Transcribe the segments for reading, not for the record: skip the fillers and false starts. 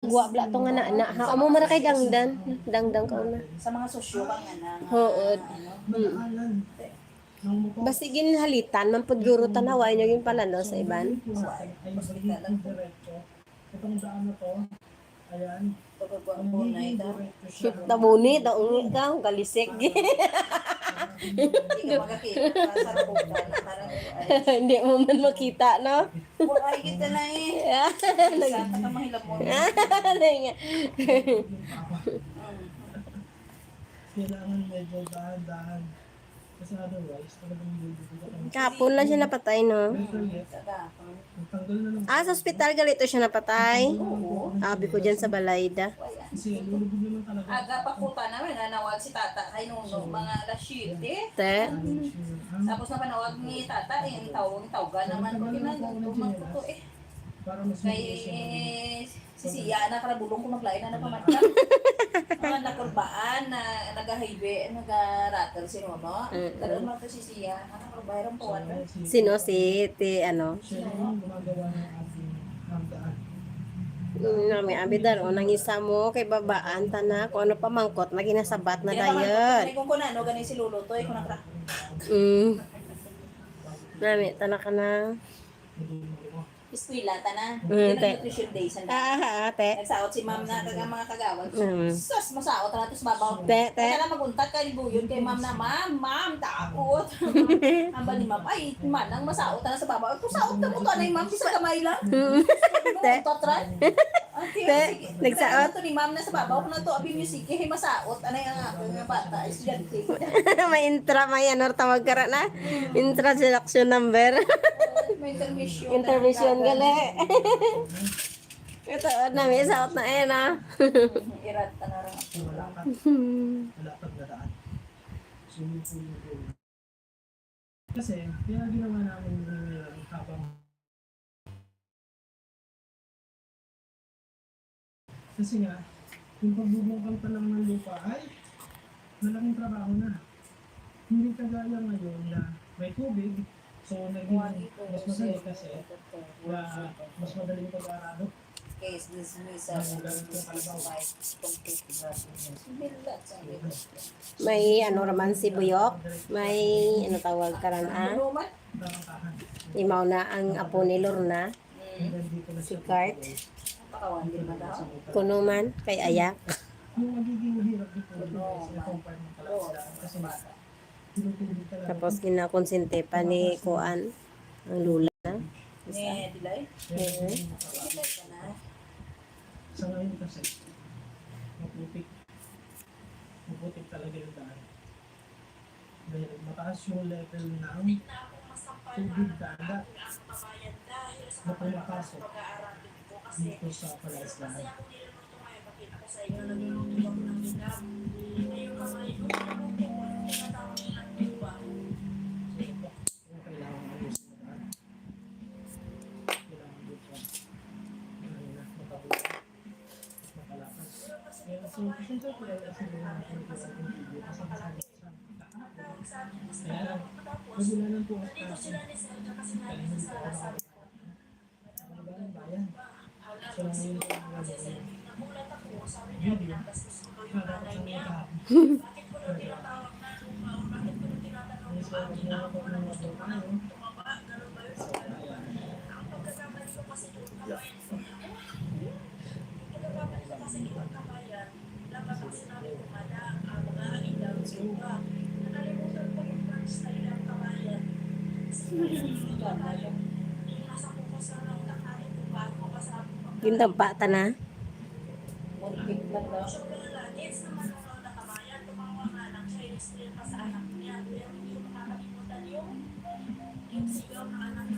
Gwa bla to nga na ha amo man kay dangdan dangdang ka na Sa mga sosyo bang nga na hood ano. basigin halitan man pud guro tanaway nyo yung pala no sa iban Hospital lang po. Itong daan na to, ayan, Pagkukuha po na ito. tabuni daungi ka kalisik Hindi ka makakita sa rabutan. hindi mo man makita no Wala kita na eh. Santa ka mahilap mo. kailangan medyo dahan-dahan. Kasi otherwise, talagang bibigyan ka. kapon lang siya napatay no Tanggal na lang. sa ospital galito siya napatay abi ko dyan sa balayda Kasi lulubog naman talaga. Aga pa po pa namin, nanawag si tata kay Nuno, mga alas 7. te Tapos na panawag ni tata, yung tawag naman ko ginagawa ko eh. Para mas Kay si Siya na karabulong ko maglain na napamatang. Mga nakurbaan na nag-highway, nag-rattle si Nuno. Talagang mga si Siya, nakakurbayan po ano. sino si ti ano siya yung gumagawa ng ating handaan. nami abi daro nang isa mo kay babaan tana kung ano pa mangkot lagi nasabat na dayon Kung ano, ganun si Lolo to, kung nakra. nami tana ka na Eskwela ta na. Mm, Yan te. ang nutrition days. te Nagsaot si ma'am na mga kagawad. Mm. Sus, masaot na tapos babaw. Te. Kaya na maguntat ka ni Buyon kay ma'am na, ma'am, takot. Ang bali ma'am, ay, manang masaot na sa babaw. Kung saot na mo to, anay ma'am, sa kamay lang. Te. Totran. Te, nagsaot. Ito ni ma'am na sa babaw, kung na to, abi music, eh, masaot. Anay ang bata, estudyante. may intra may ano tawag ka ra na introduction number May intermission. intermission gali ito nami saot na eh na Irat na rin. Wala pang dadaan. Sumipulong ko. Kasi, kaya ginawa namin yung habang kasi nga, yung pagbubungkal pa lang ng lupa ay malaking trabaho na. Hindi kagaya ngayon na may tubig, so naging mas madali kasi mas madaling pag-arado. Case dismiss Ang galing kong kalabaw. may ano raman si Buyok may ano tawag ka ran Darantahan. imaw na ang apo ni Lorna Hanggang dito na si siya. Kart Pakawan din ba daw? kuno man kay Ayak Yung magiging hirap dito is na-compare ng kalasdaan kasi tinutulog talaga. tapos kinakonsente pa ni Kuan ang lula na Ni Dilay? Sa ngayon kasi, maputik. Maputik talaga yung daan. Dahil mataas yung level ng tubig dagat na pumapasok dito sa palaisdaan. Kung kailangan ayusin na daan, kailangan dito mahina, makabuti, makalakas. Kaya so, pasensya ko lang kasi yung mga pinagkasabi ng video kasi nasabi ko sa kaya lang, magulanan po ang kaso. Kaya hindi po ako mga bagong bayan. So, ngayon ko ang gagawin video para sa mga kahapon. So, ginawa ko ng mga tayo. So, ayan. gindampa ta na Muntik lang daw.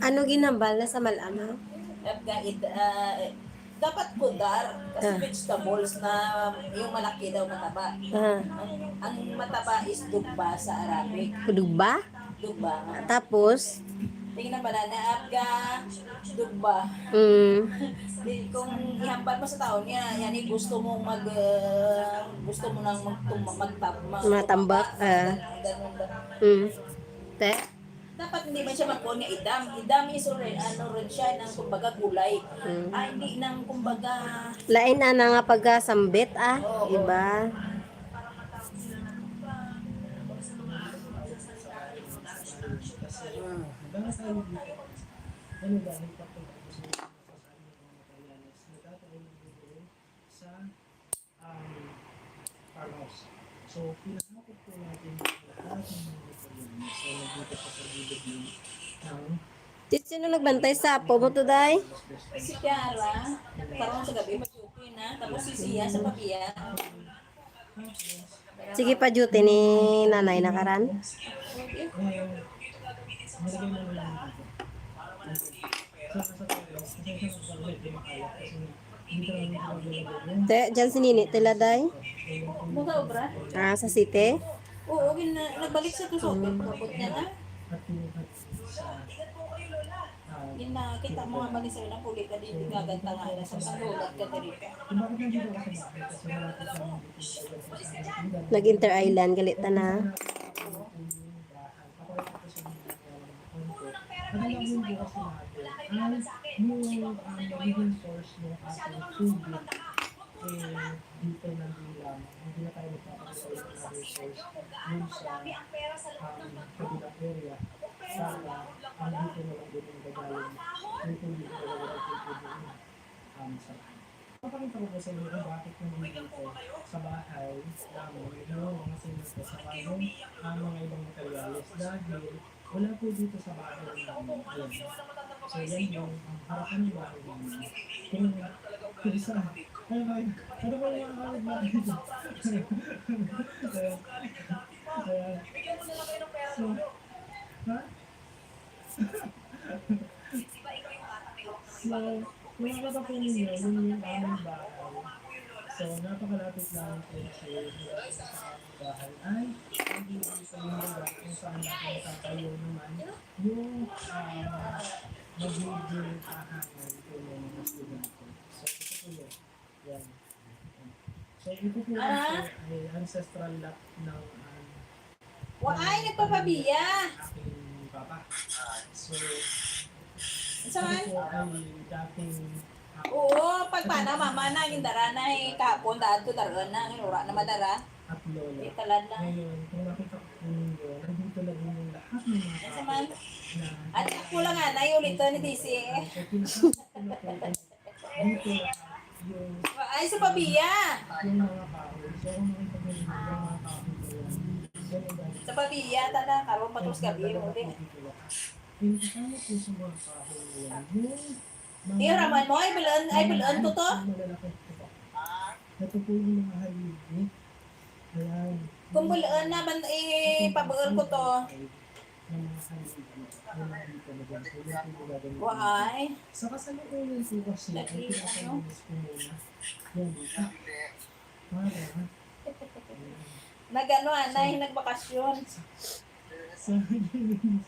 ano ginambal na sa malama Dapat pudar kasi vegetables na yung malaki daw mataba. Ang mataba is dugba sa Arabic. Kudugba Dugba. tapos Tingnan ba na abga dugba. Kung ihambal mo sa taon niya, yan eh, gusto mo gusto mo nang magtambak. Matambak, te Dapat hindi man siya magkuhan nga idam. Idam is already, ano rin siya, ng kumbaga gulay. Hindi ng kumbaga, Lain na na nga pagkasambit iba. Dahil tayo dito, ano dahil pagkakita sa mga nasasabi ng mga materials na dati ay bibili sa farmhouse. So, pinahakot po natin lahat ng mga materials. So, nandito pa sa gilid ng Sino nagbantay sa apo mo to, day? si Kiara, parang sa gabi, mag-okay na. Tapos si Sia sa pabiya. Sige pa duty ni nanay nakaran. ngayon, nilagay mo na lang dito. So, nasa tayo, kasi siya magpapalagay di makalat kasi dito lang yung pinaglalagay mo. Te, dyan si Nini tila, day. Buka obra? Sa city. Oo, nagbalik sa tusokit. Kapot niya na. At pinuhat sa Kita mo nga mali sa'yo na puli ka din. Gaganta nga na sa magulat ka dito. kung bakit nandito ako sa bahay kasi malapit lang dito sa bahay. Nag-inter island galit na. Ako rin ako sa mga konti. Ang alam mo bukas natin, yung magiging source ng ating tubig dito nandilang. Hindi na tayo magpapakasal ng other source dun sa kabilang area. Para ang dito na lang din yung gagaling yung tubig na gagaling sa bahay. Papakita ko po sa inyo kung bakit nandito sa bahay namin yung mga sinito sa kanong mga ibang materials dahil wala po dito sa bahay namin. Ayan. So yan yung harapan ng bahay namin. Kung saan? Ano ba yung mga kawit namin dito? Ayan. So, ha? So, kung makakita po ninyo, yun yung aming bahay. So, napakalapit lang po kasi mula sa aming bahay ay hindi sa yung lugar kung saan natin tatayo naman yung magiging tahanan po ng mga estudyante. So, ito po yun. Yan. So, ito po ay ancestral lot ng Ay, nagpapabiya! aking papa. So, Saan? ito po ay dating Oo, pag paano mama na, yung dara na kahapon, daan to dara na, inura na madara. at lola. Italan na. Ngayon, kung nakita ko po ninyo, nandito na din yung lahat ng mga tao Saman, na at ako lang nga, ulit to ni DC. so, pinasok ko na po dito lahat yung Ay, sa pabiya! mga kahoy. So, kung makita ko ninyo yung mga kahoy ko yan, ganun dahil Sa pabiya, tada, karoon patos gabi, uli. yung kasama po sa mga kahoy na yan, yung Iyo, raman mo, ay bulan ko to. malalaki po. Ito po yung mga haligi. Ayan. Kung bulan na, pabuol ko to. Yung mga haligi. Yung mga dito na dyan. So, yun po yung gagawin ko. Why? Sa kasalukuyan po kasi, ay pinakalinis ko muna. Yan dito. Para, Nagano, anay, nagbakasyon. sa naglilinis.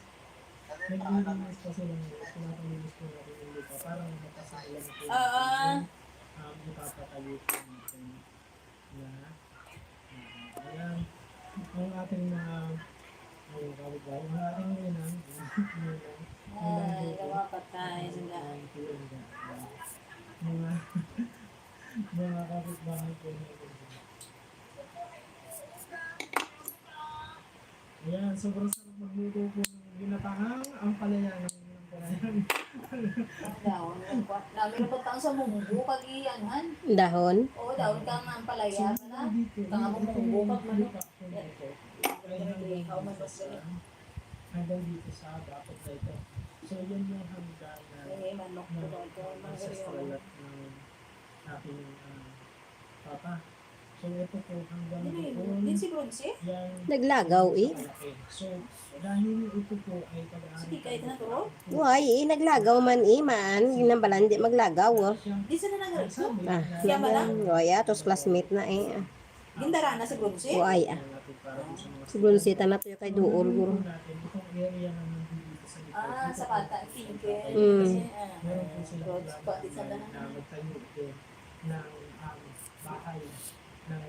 Naglilinis pa sila ng pinakalinis po natin yung lupa. Para makasalan po yung ipapatayo po natin na ayan. Ang ating mga kapitbahay, ang ating ninang, Ay, nawapatay sila. mga kapitbahay po natin. Ayan, sobrang sarap magluto po ng ginatahang ang palaya ng palayan. Daon, namin na patang sa munggo, kagiyanhan. Dahon. Oo, daon ka nga ang palaya na. Kanga mo munggo, kag manok. Hanggang dito sa dapat na ito. So, yan yung hanggang Ay, manok ko daw ito, mga ancestral ganyan. lot ng aking papa. So, ito po hanggang doon. Din si Bronze? Yan. Naglagaw So, dahil ito po ay Sige, kahit na to. Naglagaw man man. Ginambalan di maglagaw Di sila nag-reto. Yan yan. Tos classmate na Gindara na si Bronze? Si Bronzita na to kay Duol guro. Itong area na nandito sa likod. Ah, sa bata, Tinker. Meron po sila Roads pa, di sa na daan. magtayo din ng bahay ng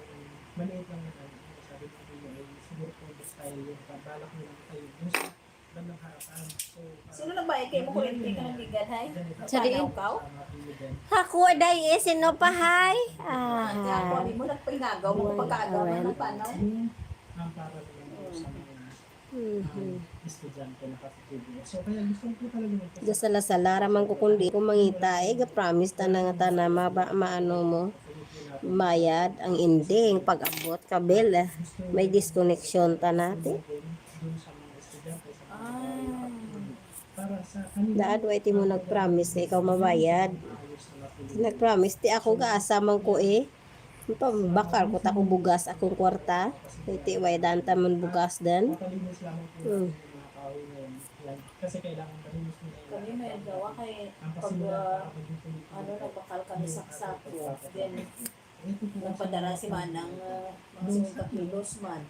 maliit lang naman. Sabi ko nila ay siguro po the style yung balak nila tayo dun sa bandang harapan. So, Sino nagbayad kayo mo kuryente ka ng ligan, hay? Sa diin. Panaw ka? Ako day sino pa hay? Kaya ako, mo nagpingagaw mo pagkaagaw mo ng panaw. Ang para naman po sa mga Mhm. estudyante na kapitibyo. So, kaya gusto ko talaga magpasalamat. Da sala-sala raman ko kundi ko mangita ga promise ta na nga ta na maano mo mayad ang ending pag-abot ka bill may disconnection ta natin. Dun sa mga estudyante sa mga Ah. para sa kanila Daan wa iti mo nag-promise ikaw mabayad. ayos na mapili. Nag-promise ti ako ga asamang ko bakal ko ta ko bugas akong kwarta. Iti way daan ta man bugas dan. Mapalinis lamang po Mm. yung mga kahoy na yun. Yan. Kasi kailangan malinis nila yung Kami may gawa kay ang pag pasimula para maging nagbakal kami sa sapo. Then, ito po nagpadala si Manang mga 50 kilos man.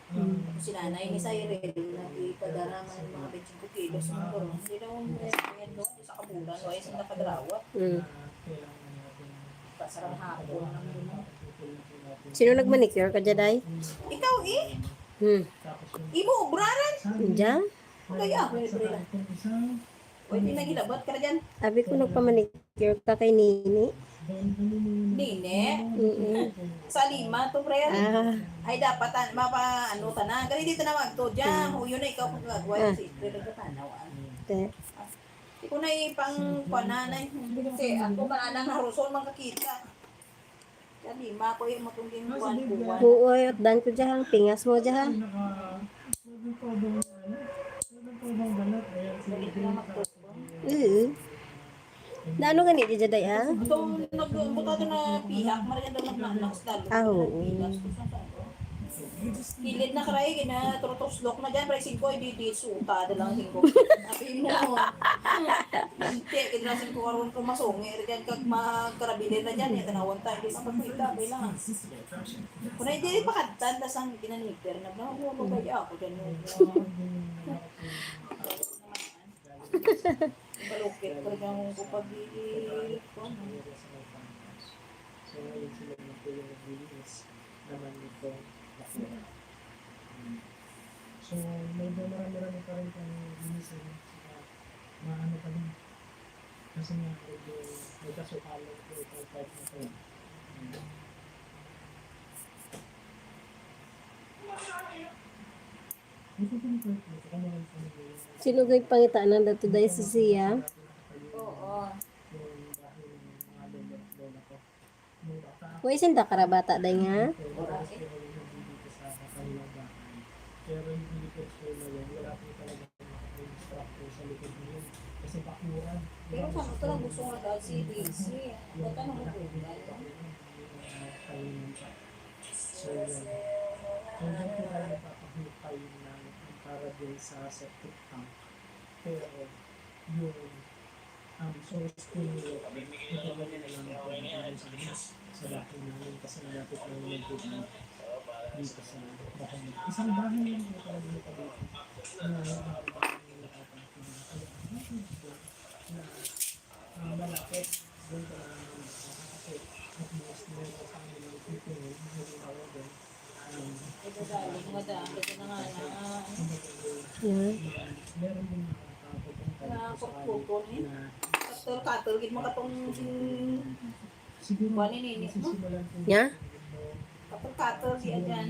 Si nanay ni Cyril, nagpadala man mga 25 kilos man ko. Hindi daw yan doon sa kabulan. Wala yung nakadrawa. kailangan natin Pasarang hapon lang doon. Sino nagmanicure ka jaday? Ikaw tapos yung imo obraran. Diyan? Kaya, pre lang. itong isang Pwede na gilabat ka na dyan. Abi ko nagpamanicure ka kay Nini. Nine, Mm. sa lima to pre. Ah, Ay dapat ano ta na. Gali dito na magto dyan. Huyo na ikaw pagkagawin. Si pre lang katanawan. te. Iko na ipang pananay. Kasi ako mananang haruson makakita. Sa lima ko yung matungking buwan-buwan. Buoy at dan ko diyan pingas mo diyan. nagpapabang balat ayan si Galit na magtutong. Naano gani di jaday ah? Itong nagbuta na pihak, maragyan daw nagnakas lalo. Ah, oo. Kilid na karay, kina trotoslok na dyan, pricing ko, hindi suta, dalang hingko. Sabi mo, hindi, kinrasin ko karoon ko masongi, dyan kag magkarabinin na dyan, tanawan tayo, hindi mapagpita, kailangan. Kung hindi pakatan, tas ang ginanipir, nagpapagay ako dyan yung balukit ko dyan kung pag-iilit ko. so ngayon sila na po yung naglilinis naman nito bakura. So may marami pa rin kang linisin saka maano pa din kasi nga medyo may kasukalo po itong type na to. Ito po yung type na ito kung meron po nag-inis Sino gay pangitaan dato day si siya? Oo. yung bahay ng mga lola ko. Nung bata ako, Way sinda karabata day nga. oras ko rin dito sa kanilang bahay. Pero yung Philippines ko na yan, wala po talaga instructor sa likod niyo. Kasi bakuran. Pero paano ito lang gusto nga daw si Daisy? Ba't ano mo po ba? So yan. Kung doon po tayo napapahukay ng para din sa septic tank. Pero yung source po nyo, ito ba nila lang po sa bahay namin kasi malapit lang yung tubig dito sa bahay. Isang bahay lang po talaga dito na na malapit doon ka lang kasi at most meron sa amin ng people hindi tayo doon. Ito dahil, madami. Ito na nga na. Yan. Meron din pupunta Nakakapagpupon eh. na Katul, gid mo katong siguro Kuhanin ninis mo? masisimulan po Nya? katul siya dyan.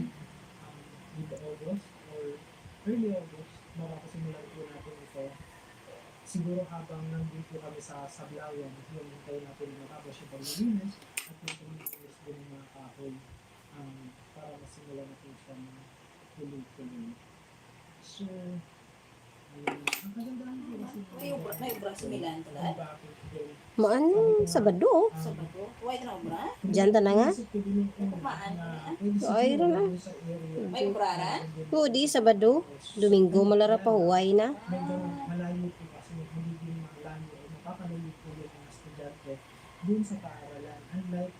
Dito August or early August makakasimulan po natin ito. Siguro habang nandito kami sa Sablayan, yung hintayin natin na matapos yung paglilinis at yung paglilinis din ng mga kahoy para masimulan natin siya ng tuloy-tuloy. So, ang kagandahan po kasi May ubra si Milan talaga. bakit din Maan Sabado. Sa bato. Huwag na ubra. Diyan ta na nga. Ay, ron na. May ubraran. O di Sabado. Domingo malara pa huway na. Malayo po kasi magiging malayo o makakalayo po yung mga estudyante dun sa paaralan. Unlike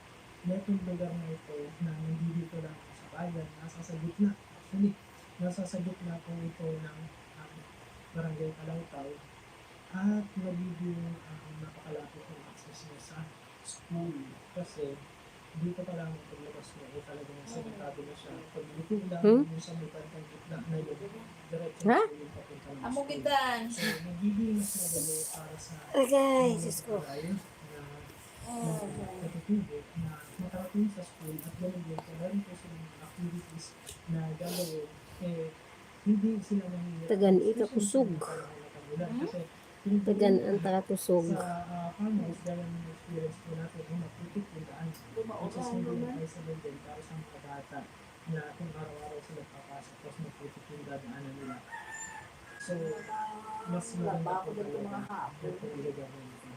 netong lugar na ito na nandito lang sa bayan, nasa sa gitna. Actually, nasa sa gitna po ito ng Barangay Kalawtaw at magiging napakalapit ng access niya sa school kasi dito pa lang paglabas mo, eh talagang sementado na siya. Pag luto lang, Hmm? yung sa may kantang gitna na yun, diretso Ha? na yung papunta ng Amo school. gitan. So, magiging mas madali para sa Okay, mga Diyos ko. aral na natutubo na makarating sa school at ganoon din kung meron po silang mga activities na gagawin, eh, hindi sila mahihirap. Tagan ikakusog. Kasi Tagan ang takakusog. sa farmers, gaya ng experience po natin, yung maputik yung daan. Which is hindi advisable din para sa mga bata na kung araw-araw sila papasok, tapos maputik yung dadaanan nila. So, mas maganda po talaga kung ilagawin nito.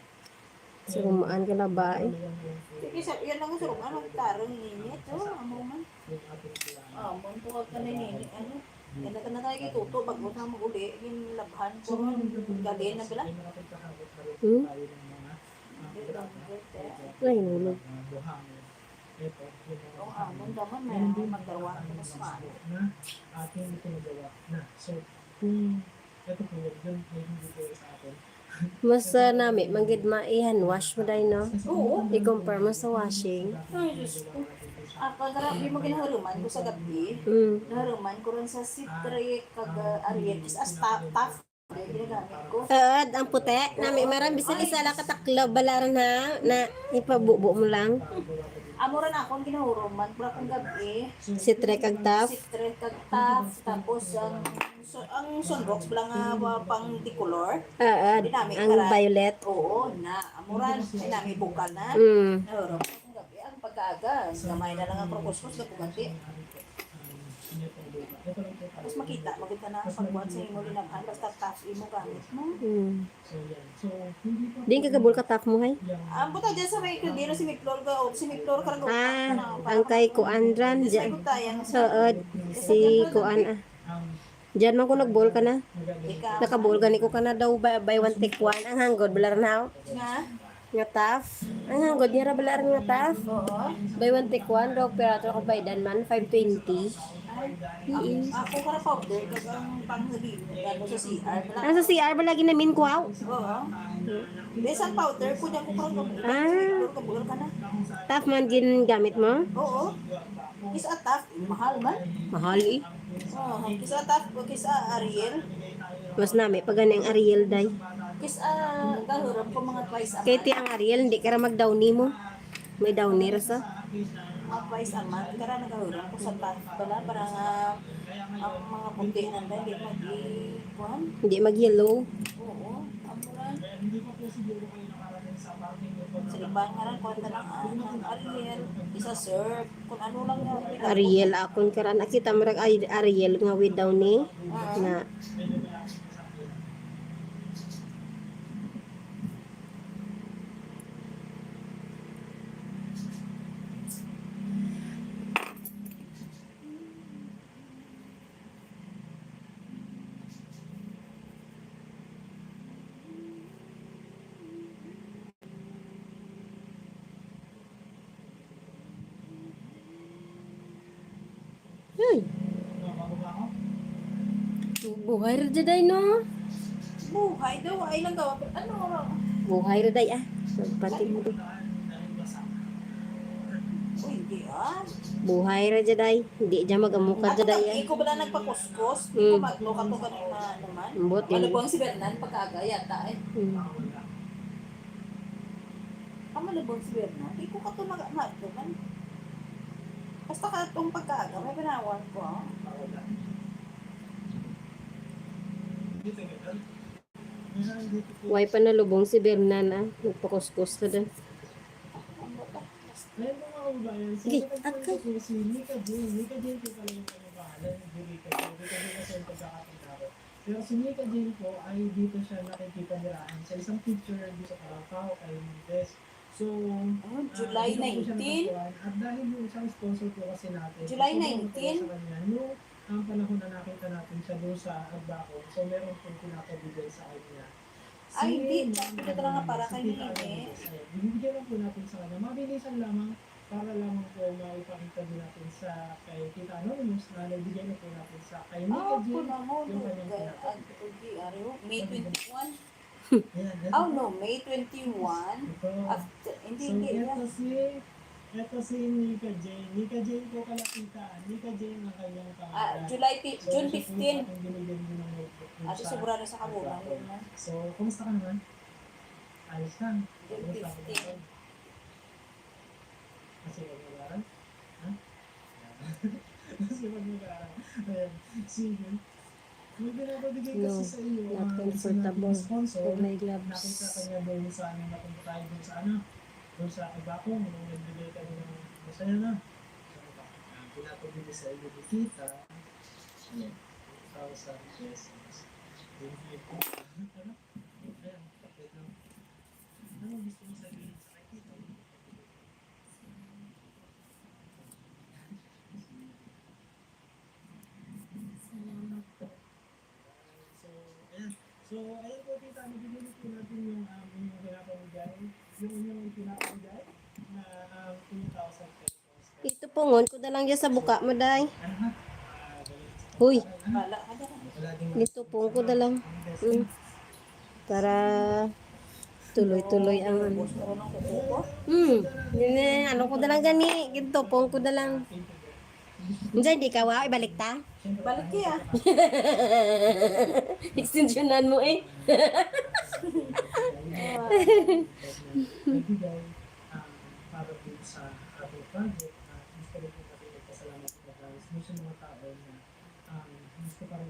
Surumaan ka na ba eh? Sige, yan lang sa room. Ano, tarong ninit. Amo man. Yung ating kailangan. Amo, tukag ka na ninit. Ano? Ganda ka na tayo kituto. Bago na mag-uli. Yung labhan ko. Galin na bila. Hmm? Tayo ng mga Ay, nulog. buhangin. Ito, yung mga Ang amon daman na meron din magdarwa mga ko mas mano. na ating itinagawa na. So, kung ito po, yun ay hindi po sa atin. Mas nami, manggid maihan, wash mo dahil no? Oo. I-compare mo sa washing. Ay, Diyos ko. Pagkara, yung mga ginaharuman ko sa gabi, naharuman ko rin sa citric, kag ariel, as tough. Ginagamit ko. Ad, ang puti, nami marami bisan isa lang kataklaw balaran ha, na ipabubo mo lang. Amo rin ako ang ginahuruman, pero akong gabi, Si Trek ag tap. citric, kag tough, tapos ang sunrocks lang nga pang dicolor. Ad, ang violet. Oo, na. Amuran, sinami bukal na. Mm. Nahuruman akong gabi, ang pagkaaga, gamay na lang ang prokuskos, gapuganti. Tapos makita na ang pagbuhat sa imo linabhan, basta tough imo gamit mo. Mm. So, yan. So, hindi pa Di ka gabol ka tap mo hay. Ang buta dyan sa may kaldero, si Miklor ka, o si Miklor ka Ang kay Kuandran dyan. Ad, si Kuan ah. Diyan man ko nagbol ka na. Nakabol gani ko ka na daw by one take one. Ang hanggod balaran ha. Nga? Nga taf. Ang hanggod niya ra balaran nga taf. Oo. By one take one daw pero ato ko baydan man 520. Ako ka na powder, kag ang panghalin, gano sa CR. Nasa CR ba lagi namin kuaw? Oo. Besang powder, kunya ko parang kabulol. Ah. Kabulol ka na. Taf man ginagamit mo? Oo. Kisa tough, mahal man. Mahal eh. Oo. Kisa tough, kisa Ariel. Mas nami pag ganing Ariel day. Kisa gahuram ko mga twice a Kay month. ti ang Ariel hindi ka ra mag-downy mo. May downy ra sa. Mga twice a month. Kara nagahuram ko sa tough pala. Parang ang mga puti nanda, hindi mag-ikuan. Hindi mag-yellow. Oo. Amuran. Sa liban nga lang, kwenta ng Ariel. Isa serve. Kung ano lang yung Ariel akon kara nakita mo ra Ariel nga with downy na Ay, buhay ra day no. buhay daw. Ay lang gawa. Ano oras? Buhay ra day ah. Pati mo di. Uy, hindi ah. Buhay ra day. Hindi dya magamukad Ato day kag ah. iko bala nagpakuskos. Iko maglo ka to kanina naman. Ambot Ano din. po ang si Bernan pagkaga yata eh. Amo na po si Bernan. Iko ka to maglo man. Basta ka tong pagkaga may panawan ko. Ah. Way pa nalubong si Bernan ah. Nagpakuskus ka din. Ayun mga kababayan, so Sige, nagpunta po si Nika Jane. Nika Jane po pala yung kanyang pangalan, hindi Nika Jane. Nika Jane kasi yung pagkakapagkaro. Pero si Nika Jane po ay dito siya nakikita nirahan sa isang picture dito sa Caracao kay Montes. So, July dito po siya 19? natagpuan. At dahil yung isang sponsor po kasi natin, July so, tumulong po 19? sa kanya, nung ang panahon na nakita natin siya doon sa Agbaco, so meron po pinapabigay sa kanya. Ay, hindi. Ma'am Ito lang nga para si kay Tita Nene. Agnes, bibigyan lang po natin sa kanya. Mabilisan lamang para lamang po maipakita din natin sa kay Tita Anonymous na nagbigay na po natin sa kay Nika Oh, Jane puno mo. yung kanyang pinapabigay. May 21? Ayan, Oh no, May 21. Ito. After, hindi, So, hindi. ito si Ito si Nika Jane. Nika Jane po kalapitan. Nika Jane ang kanyang pangalan. June siya po 15. yung ating binigyan din ng notebook dun Ate, sa sobra na sa kabulan. Japan. So, kumusta ka naman? Ayos lang. June Kumusta ka 15. naman? Kasi mag-aaral? Ha? Kasi mag-aaral. Ayan. Sige. May pinapabigay No, kasi sa iyo not ang isa comfortable. nating sponsor. Pag may gloves. Nakita ka niya doon sa amin napunta tayo doon sa ano, doon sa Ibaco, nung nagbigay kami ng masaya na. So, pinapabigay sa iyo ni Tita. Ayan, 1,000 pesos. Thank you po. Ano? Ayan, wait lang. Ano gusto mo sabihin sa kay Tita? So, ayan. So, ayan po Tita, nabibili po natin yung inyong pinapamigay. Yung inyong pinapamigay na 2,000 pesos. Ito pungon ko na lang dyan sa buka mo, day. Ano ha? Huy, Bala ka dyan. Wala din dito pungon ko na lang. Para tuloy-tuloy ang ano. Boss mo ng kuko ko. Yun eh, ano ko na lang gani. Ginto, pungon ko na lang. Hindi, di ka wa, ibalik ta. Balik kaya. Extensionan mo eh. nagbigay para po sa ating project. Gusto rin po natin magpasalamat sa guys. May sa mga tao na gusto pa rin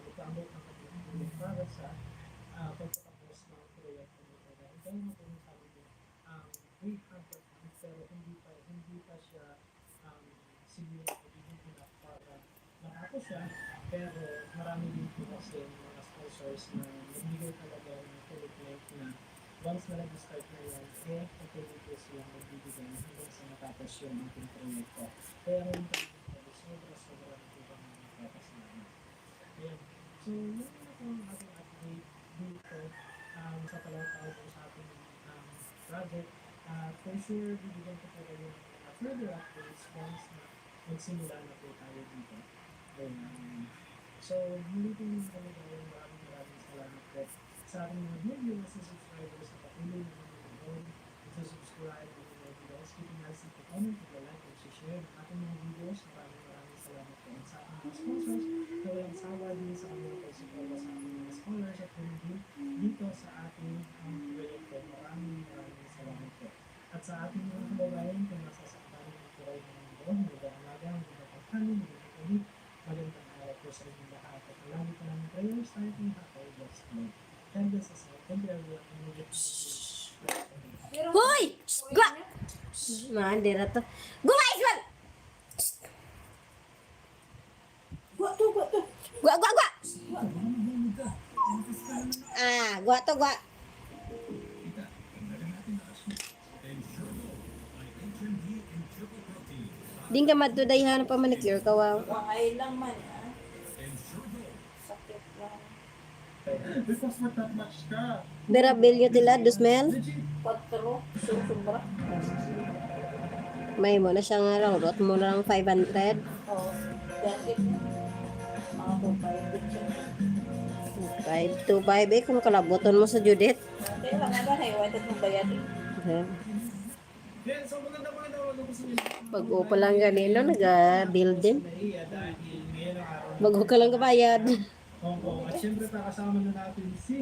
magpaabot ng kanilang para sa pagtatapos ng proyekto nito. Dahil kaya nga po yung sabi ko, we have that pero hindi pa siya siguro magiging enough para matapos siya. Pero marami din po kasi mga sponsors na nagbigay talaga ng commitment na once na nag-start na yan, patuloy po silang magbibigay hanggang sa matapos yung ating proyekto. Kaya ngayon tayo sobra-sobra na po kami nagpapasalamat. Ayan. So, yun na po ang ating update dito sa palataw po sa ating project. For sure, bibigyan ko po kayo ng further updates once na magsimula na po tayo dito. Ayan. So, muli po yung maraming salamat po sa ating mga viewers sa subscribers sa patuloy na mga sa subscribe ng mga videos. Keeping us in the comment, like, and share ng ating mga videos. Maraming salamat po sa ating mga sponsors na walang sawa din sa aming pagsuporta sa ating mga scholars at hindi dito sa ating proyekto. Maraming salamat po. At sa ating mga kababayan, kung nasasaktan ng turay ng mundo, mag-aalaga, mag-aalaga, magandang araw po sa inyong lahat. At lagi po namin prayers tayo kung hakaw, bless Lord. God bless us all. Thank you everyone. Hoy! Gwa! Mandira to. Gumays man! Gwa to. Gwa, gwa, gwa! Gwa to, gwa. Ding ka matudayhan pa manicure ka, wow. Wangay lang man, ha? Sakit lang. Because not that much ka. Berabilyo tila, dusmel. Patro, sumbra. May mo na siya nga raw, rot mo na lang 500. Oo. Dahil, mga kumpay, bitchin. 525 eh, kung kalaboton mo sa Judith. Kaya lang nga ba, naiwanan mong bayad eh. Yan, so maganda ano ko sa inyo. Bago pa lang ganilo, nag-building. Dahil ngayon ang araw. Bago ka lang kabayad. Oo, at syempre kasama na natin si...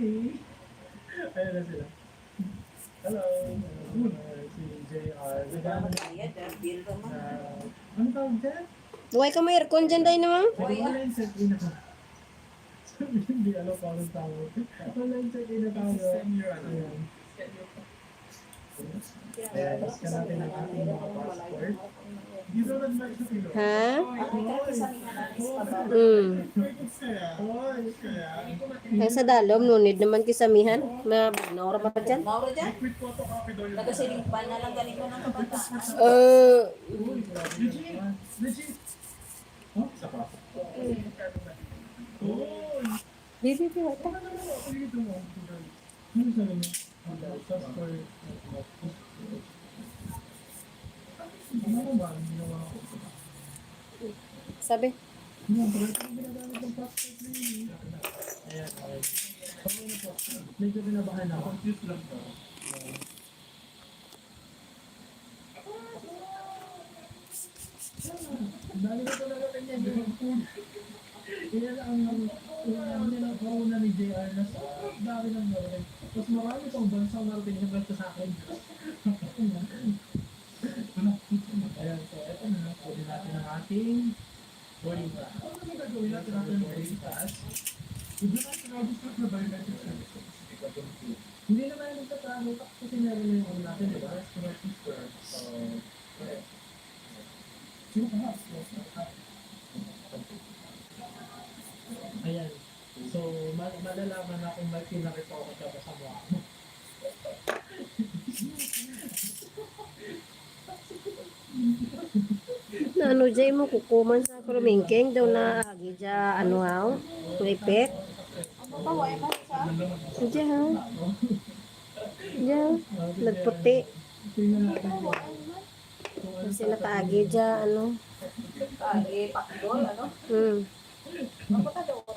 Ayun na sila. Hello. Si JR. Nagano na. Bayad, bill ka man. Ano tawag dyan? Huwag ka may aircon dyan tayo naman. Online check-in ako. Sabi, hindi alam kung anong tawag. Online check-in na tayo. Ayan. Ayan, scan natin ang ating mga passport. Dito nag-match na pilo. Ha? Ay, kakasamihan natin sa baba. Kaya sa dalom, nunid naman kisamihan. Nora pa dyan. Mauro dyan? Nagasiling pa na lang ganito ng kabataan. Legit. Oh, isa pa. Oh, Bibi, wata. dito mo. Ano sa naman? Passport. Ano ba? Ginawa ko. Sabi. Parang ginagamit ng passport na yun. Ayan, okay. Okay na po. Medyo kinabahan ako. Confused lang po. Dali na talaga kanya yung food. Yan ang nakauna ni JR na sa dami ng gawin. Mas marami pang bansang narating yung ganito sa akin. Ayan, so ito na. Pwede natin ang ating boarding pass. Ano na gagawin natin ang boarding pass? Hindi natin na-discuss na biometric services. Hindi naman yung nagtatalo kasi meron na yung natin, di ba? Restaurant sister. So, sino ka nga? Ayan. So, malalaman na kung may pinakita ko ka ba sa mukha mo. Na ano dyan mo kukuman sa krumingking daw na agi dya ano haw? Lipit? Paway man sa. Dyan. Dyan. Nagputi. Tingnan natin mo. Kasi nakaagi dya ano. Pakdol, ano?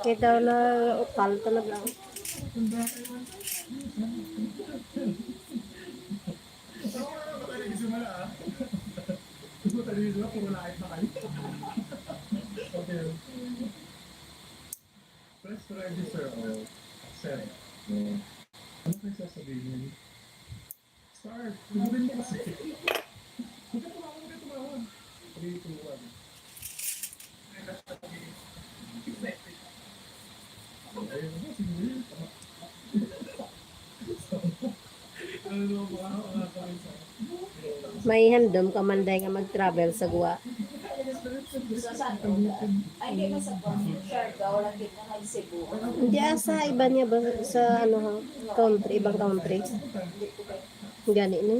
Kaya daw na ukal talaga. Okay. Press register or accept. Ano kayo sasabihin? Start! Tugulin mo kasi. Huwag ka tumawag. 3, 2, 1. Ayun na, sige. Ano naman mga kawin sa May handom ka manday nga mag-travel sa Guwa. Sa saan? Ay, hindi man sa Siargao, lang din na ng Cebu. Hindi sa iba niya ba sa ano ha? Country, ibang country. Gani na.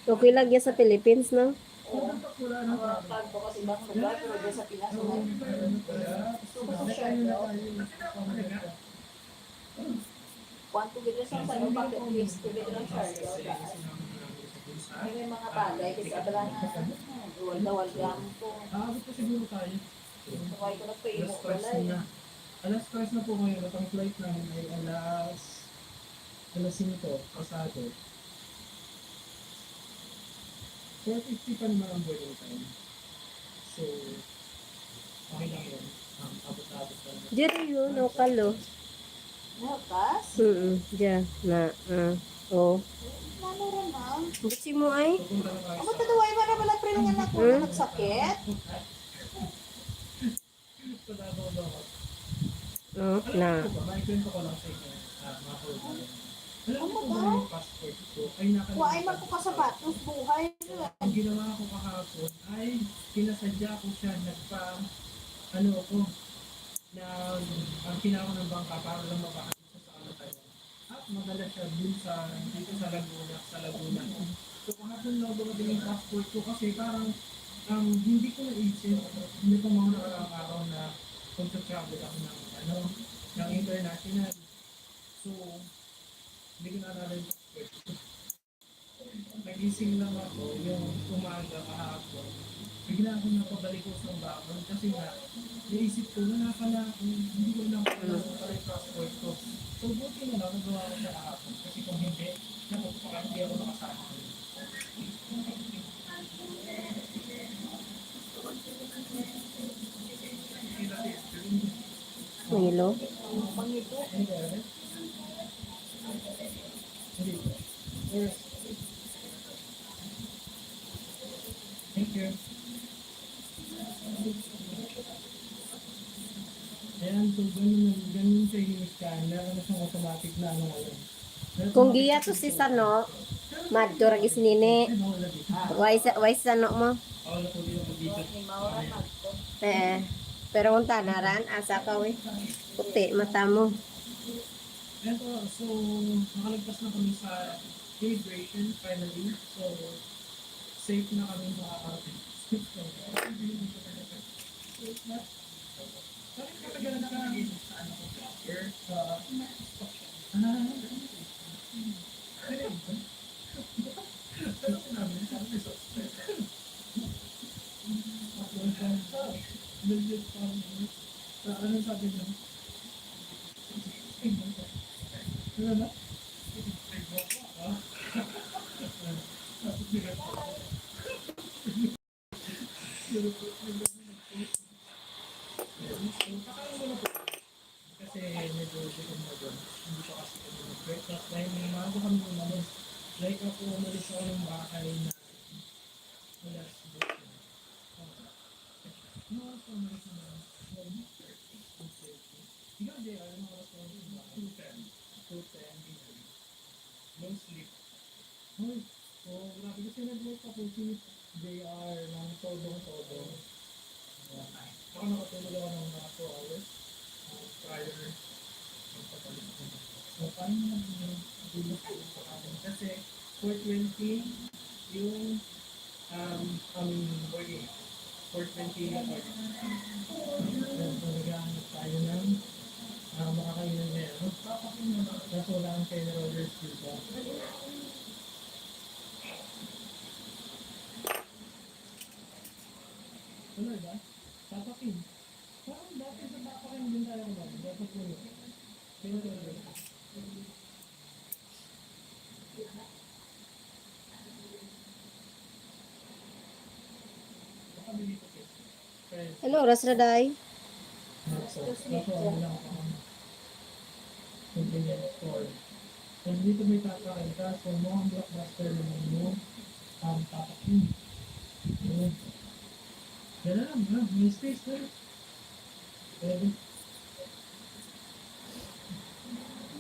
Okay lang yan sa Philippines, no? Pag bukas ibang lugar, pero dyan sa Pinas, gusto ko sa Siargao. Kwanto gito sa saan yung bucket list, gito ng Siargao. May mga bagay, kasi abala na, duwal-dawal gamit ko. Aabot pa siguro tayo. Kaway ko Alas nagpa-imo first wala na. Alas first na po ngayon at ang flight namin ay alas 5 pasado. 4:50 pa naman ang boarding time. So, okay lang yun. Abot-abot pa naman. Diyan yun, okalo. Nakas? Diyan, na, oh. Ano rin na? Gusto mo ay? Pupunta na tayo Amo taduway ba na pala prilingan ako na nagsakit? sa Davao. Oh, na. Maikwento ko lang sa inyo. Mga kaibigan. Alam mo Ano ba ba? yung passport ko ay Wa ay nakalimutan. magkukasapatos buhay. Ang ginawa ko kahapon ay pinasadya ko siya ano ako na ang kinako ng bangka para lang mapakain siya sa Taiwan. At madala siya dun dito sa Laguna. So kahapon lang dumating yung passport ko kasi parang hindi ko naisip, hindi ko mga nakaraang araw na kung travel ako ng international. So, hindi ko naalala yung passport ko. Nagising lang ako yung umaga kahapon. Bigla ako napabalik ko sa bakon kasi nga, naisip ko na pala, hindi ko lang pala yung passport ko. So, buti na lang, nagawa ko siya kahapon. Kasi kung hindi, baka hindi ako nakasama. Milo. Mangito. Thank you. Ayan, so ganun siya yung scan. Meron na siyang automatic na ano ngayon. Kung giya to si Sano, madto ra gis nini. Why Sano mo? Ako na po dito. Ni Maura Magto. Pero kung tanaran, asa ka we. Puti, mata mo. Eto, so nakalagpas na kami sa immigration finally. So safe na kami makakarating. Safe na. Bakit katagalan ka sa ano ko? Here, sa ano sinabi? Sabi sa legit ano sabi niya? Ano na? Kasi medyo gutom na doon. Hindi pa kasi kami mag-breakfast. Dahil may maaga kami umalis. Like ako umalis ako ng bahay na alas 12. Ano oras ko umalis na 12:30? Ikaw, JR, ano oras ko umalis na bahay? 2:10. 2:10, ganyan. No sleep. Ay, grabe kasi nag-work ako si JR ng todo-todo. Ako nakatulog ako ng mga 2 hours prior magpapalit ko. So, paano mo nag-bulok ko sa akin? Kasi 4:20 yung aming working. 4:20 na working. So, naghahanap tayo ng makakainan na yan. Kaso wala ang kayo rollers dito. Ano ba? Tapakin. Parang dati sa tapakin din tayo ba? Dapat po yun. Kaya ito na ba? Baka dito kasi. Ano oras na day? So, ito ang lang ako. Convenience store. Kung dito may takain ka, so mo ang blockbuster naman mo, tapakin. Yun. Yan na lang, ha? May space na. Pwede.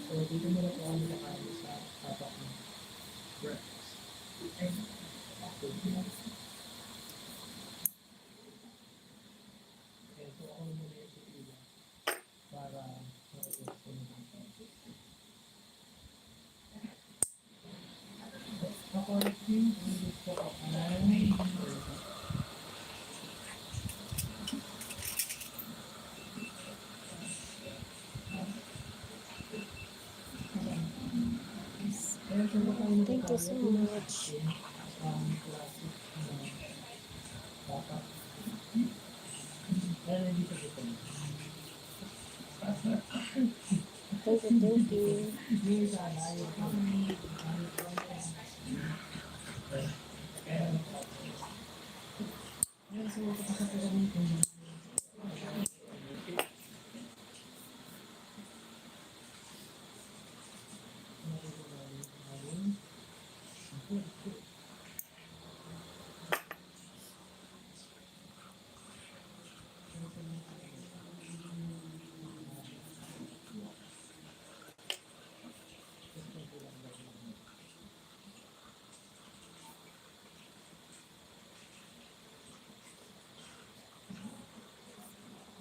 So, dito mo na po kami nakain sa tapakin. Breakfast. Okay, so ako muna yung pipila para makapos ko na According to gusto ko ay Thank you so much. Classic dapat. Kaya hindi ko dito. Thank you. Yung isa na yung yan, so kapag kami kung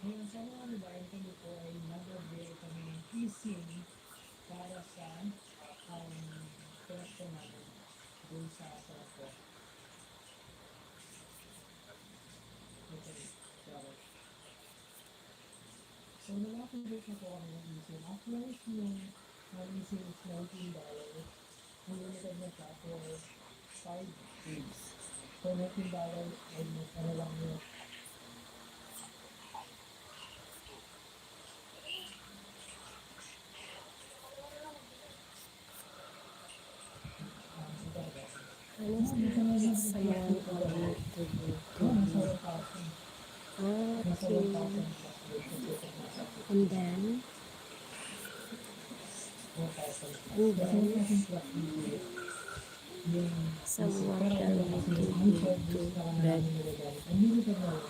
ngayon sa mga libayan kami po ay nag-avail kami ng fishing para sa pwesto namin dun sa Sarako. Okay, so nag-activate na po kami ng fishing. After yung fishing is $19, unlimited na siya for 5 days. So $19 almost ano lang yun. Ano sa mga and then someone to bed.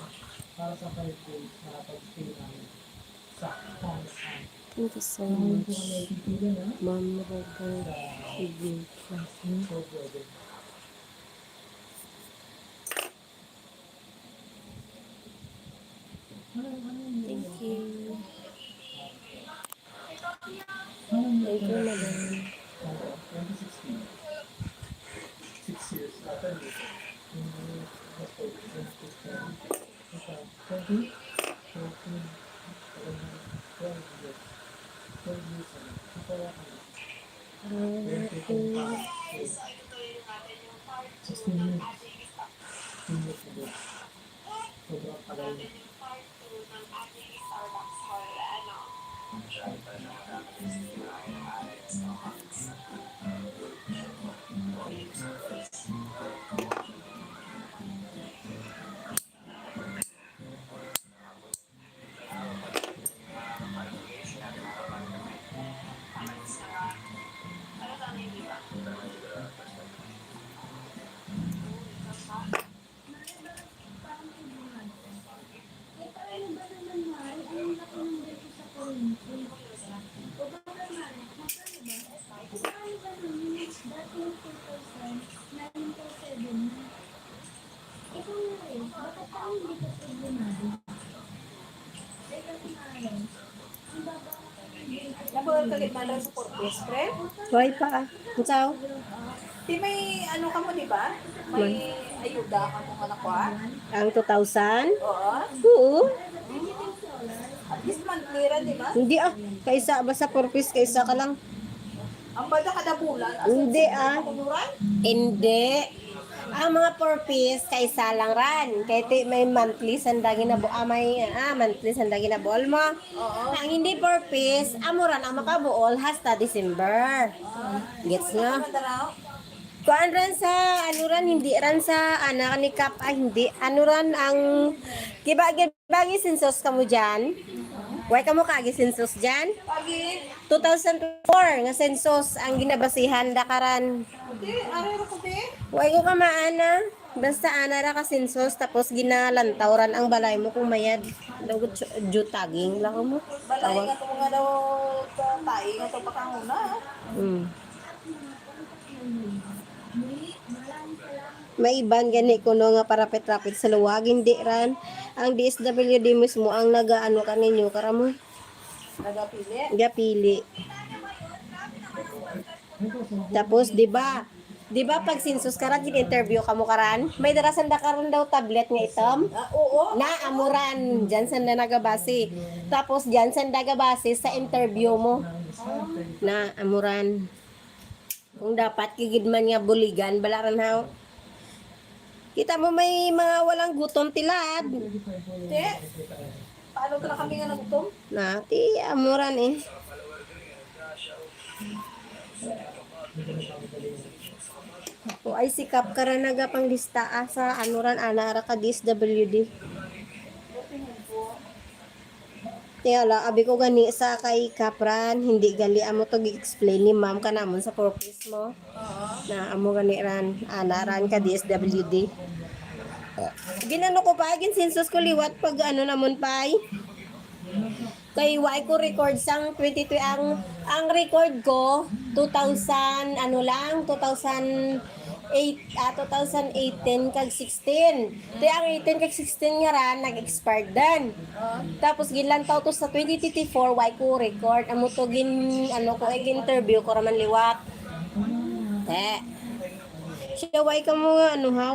Para sa 5 days nakapag-stay namin sa Tansan. Thank you so much. Ma'am, sige. So pwede. Thank you. Thank Thank you, madam. 2016. 6 years. After this. 20? 14. 12 years. 12 years. Kaya ako. 16 years. 16 years ago. Sobrang tagal na. Nabuhal ka rin man sa purpose, friend? Hoy pa. Unsaw? Di may ano ka mo, di ba? May ayuda ka mo nga nakuha? Ang 2,000? Oo. Oo. At least monthly rin, di ba? Hindi Kaisa basta purpose kaisa ka lang. Ang bada kada bulan. Hindi, Kakunuran? Hindi. Ang mga purpose kaisa lang ran. Kahit may monthly sandagi na monthly sandagi na buol mo. Oo. Ang hindi purpose, amuran ang makabuol hasta December. Gets nga? Ano raw? Kuan ran sa ano ran hindi ran sa anak ni Kap hindi ano ran ang kibagi sensus kamo diyan. Way kamo kagi sensus diyan. Pagi. 2004 nga sensus ang ginabasihan dakaran. Hindi, araw ko di. Way ko ka maana. Basta ana ra ka sensus tapos ginalantaw ran ang balay mo kung mayad. Dagot jutaging lang mo. Balay nga ito nga daw sa tayo nga ito pakanguna. Mm. May ibang gani kuno nga parapit-rapit sa luwag hindi ran ang DSWD mismo ang nagaano kaninyo karamo Nagapili. gapili. Tapos di ba pag sinsus karan gin-interview kamo karan may darasan da karon daw tablet nga itom Oo. na amuran diyan sa nagabase. Tapos diyan sa nagabase sa interview mo na amuran. Kung dapat kigid man nga buligan balaran haw. Kita mo may mga walang gutom tilad. Hindi. Paano ka na kami nga nagutom? Na, ti amuran eh. O ay sikap ka rin nagapang lista sa anuran anara ka DSWD. Kaya la, abi ko gani sa kay Kapran, hindi gali amo to gi-explain ni ma'am ka namon sa purpose mo. Oo. Na amo gani ran, anaran ka DSWD. Ginano ko pa, gin sensus ko liwat pag ano namon pa kay why ko record sang 22 ang record ko 2000 ano lang 2018 kag 16. Te ang 18 kag 16 nga ra nag-expired dan. Tapos ginlantaw to sa 2024 why ko record amo to gin ano ko interview ko ra man liwat. Siya why ka mo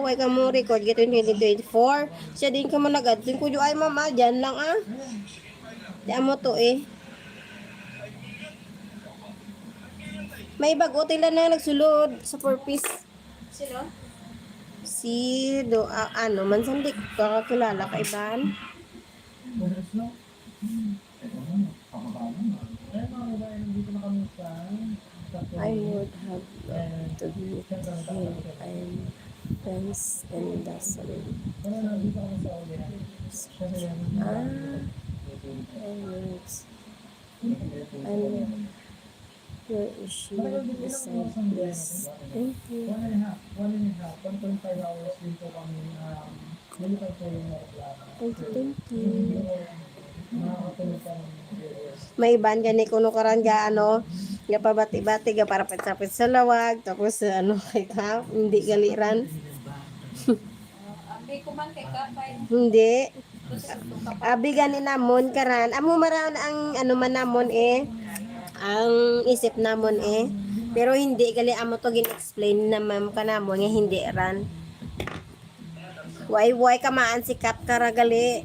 why ka mo record gito 2024. Siya din ka mo nag-adlin ko ay mama diyan lang Di amo to May bago tila na nagsulod sa purpose. Sino? Si ano man sandik ka kilala ka iban. I would have loved to meet him. I'm friends and that's all. Where is she? Beside this. Thank you. 1.5 hours din po kami nilipad po yung Thank you. May iban gani kuno karan ga ga pabati-bati ga para sapit sa lawag tapos kay ka hindi galiran. Ambi ko man kay Kapay. Hindi. Abi gani namon karan amo maran ang man namon ang isip namon pero hindi gali amo to gin-explain na ma'am ka namon nga hindi ran. Why kamaan si Kap karagali.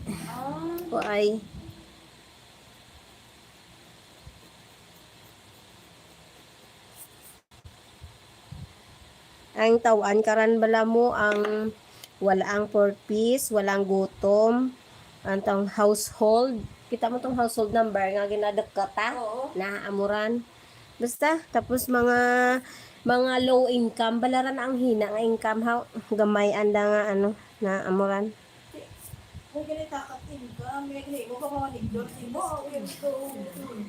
Why? Ang tawan karan bala mo ang walang purpose, walang gutom, ang tong household. Kita mo tong household number nga ginadagkata Oo. na amuran. Basta tapos mga low income balaran ang hina nga income gamay anda nga na amuran. Kung ganita ka ka, may mo ka mga nigdot mo.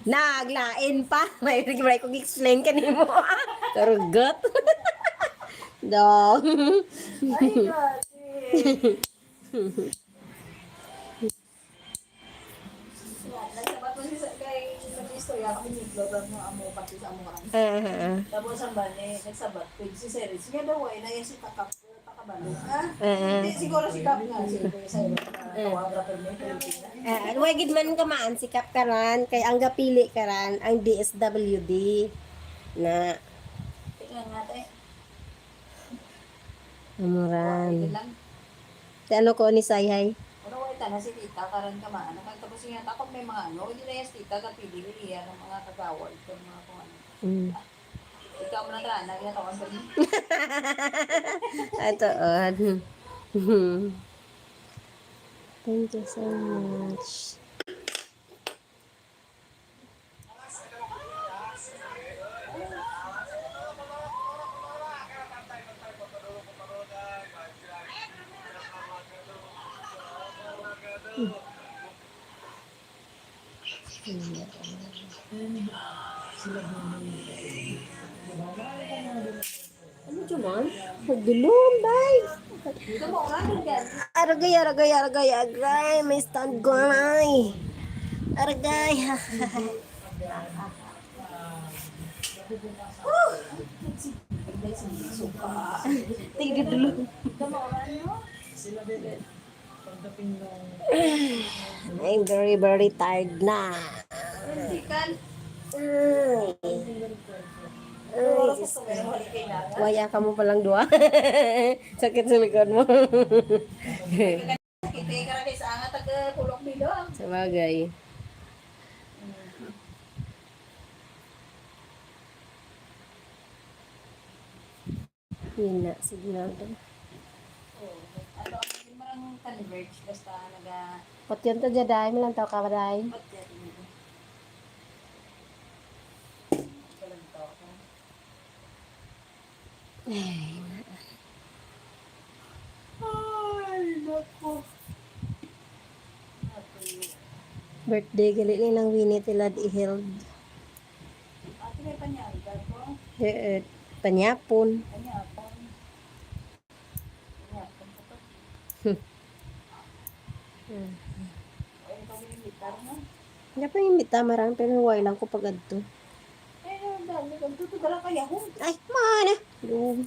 Naglain pa. May ko explain kanimo. Karugot. Dong. Ay, grabe. Nagsabat mo siya kay istorya kami ni Flor ng amo pati sa amo kan. Tapos ang bane, nagsabat ko si Series. Nga daw ay na si Takap takabalo. Hindi siguro si Kap nga si Kuya Sayo. Tawag ra pero may Huwag gid man ka maan, sikap ka ran, kay ang gapili ka ran, ang DSWD na tingnan nga te. amuran. Ito lang. Te ano ko ni Sayhay? Ano ay tana si tita karon ka maan. Tapos nga takot may mga ano, hindi na yes tita kapili niya ng mga kagawad ng mga kung ano. Ikaw mo na tana, ginatawa ko ni. Ito on. Thank you so much. Ano dyan man? Magdulong, bye! Ito mo nga yan. Aragay, aragay, aragay, aragay. May stand ko ay. Aragay. Tingnan dulu. Sila din. Pagdating ng I'm very, very tired na. Sikan. Waya ka mo palang dua. Sakit sa likod mo. Kita ka rin sa angat taga pulok nilo. Sabagay. Yun na, signal doon. Ano ang marang converge basta naga Pat yun to jaday, milang tao ka baday. Birthday gali ni nang Winnie Tilad i-held. Ate may panyaga ko. Tanyapon. Panyapon. Panyapon ko to. Ay, ito yung gitar mo. Hindi pa yung imbita marang pero huwag lang ko pag adto. Eh, ang dami kang tutugara kaya ho. Ay, mana. Doon.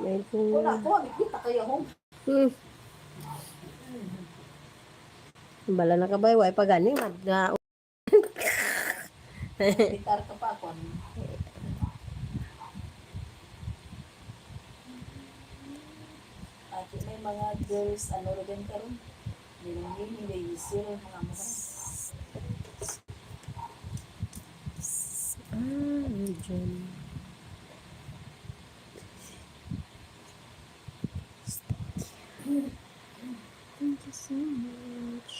May kung... Wala ko, kita kaya ho. Bala na ka ba? Huwag pa gani. Madga. Gitar ka pa ako. Ate, may mga girls, ano rin karon. Nilangin, hindi isir, mga mukha. Diyan. Thank you so much.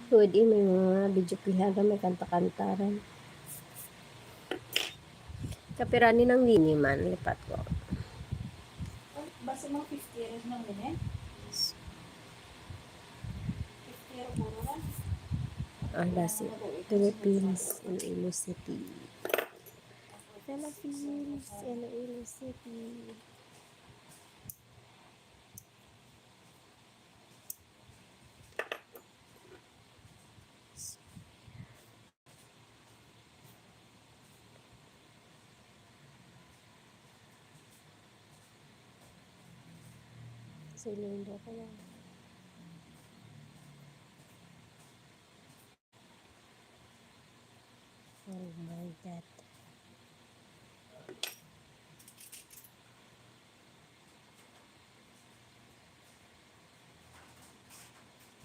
Pwede may mga video pihaga, may kanta-kantaran. Kapirani ng Winnie man, lipat ko. Basta mga 50 years nang din eh. 50 years puro na. Ah, that's it. Philippines, Iloilo City. Philippines, Iloilo City. Silindo ko lang. Oh my God.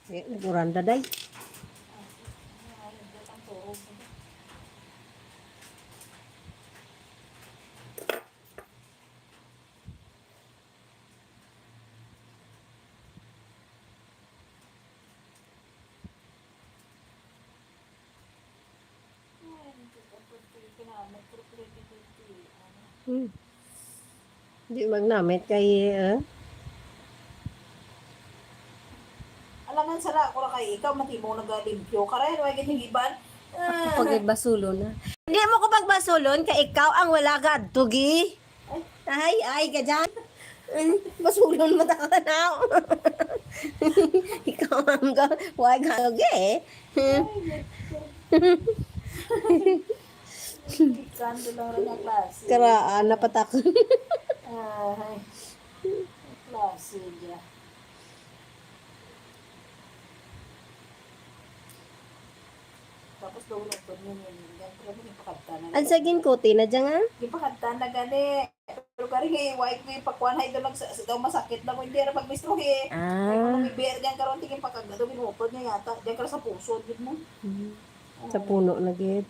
Naguranda day. Di magnamit kay Alangan sala ko ra kay ikaw matimo nagalimpyo ka rin wag gid iban. pagbasulo na. Hindi mo ko pagbasulon kay ikaw ang wala ka tugi. Ay, ka dyan. Basulon mo ta ka na. Ikaw ang ga, wag hage. Kando lang rin ang klase. Karaan na patak. Ay, klase dyan. Tapos daw lang po yun. Yan pala mo yung pakanta na. Ang saging kote na dyan nga. Yung pakanta na gani. Pero kari nga, white ko yung pakuan ay daw lang daw masakit na ko. Hindi na pag-mistro eh. Ay, Ah. kung may beer dyan karon tingin pagkagado, binupod niya yata. Dyan ka sa puso, gid mo. Sa puno na gid.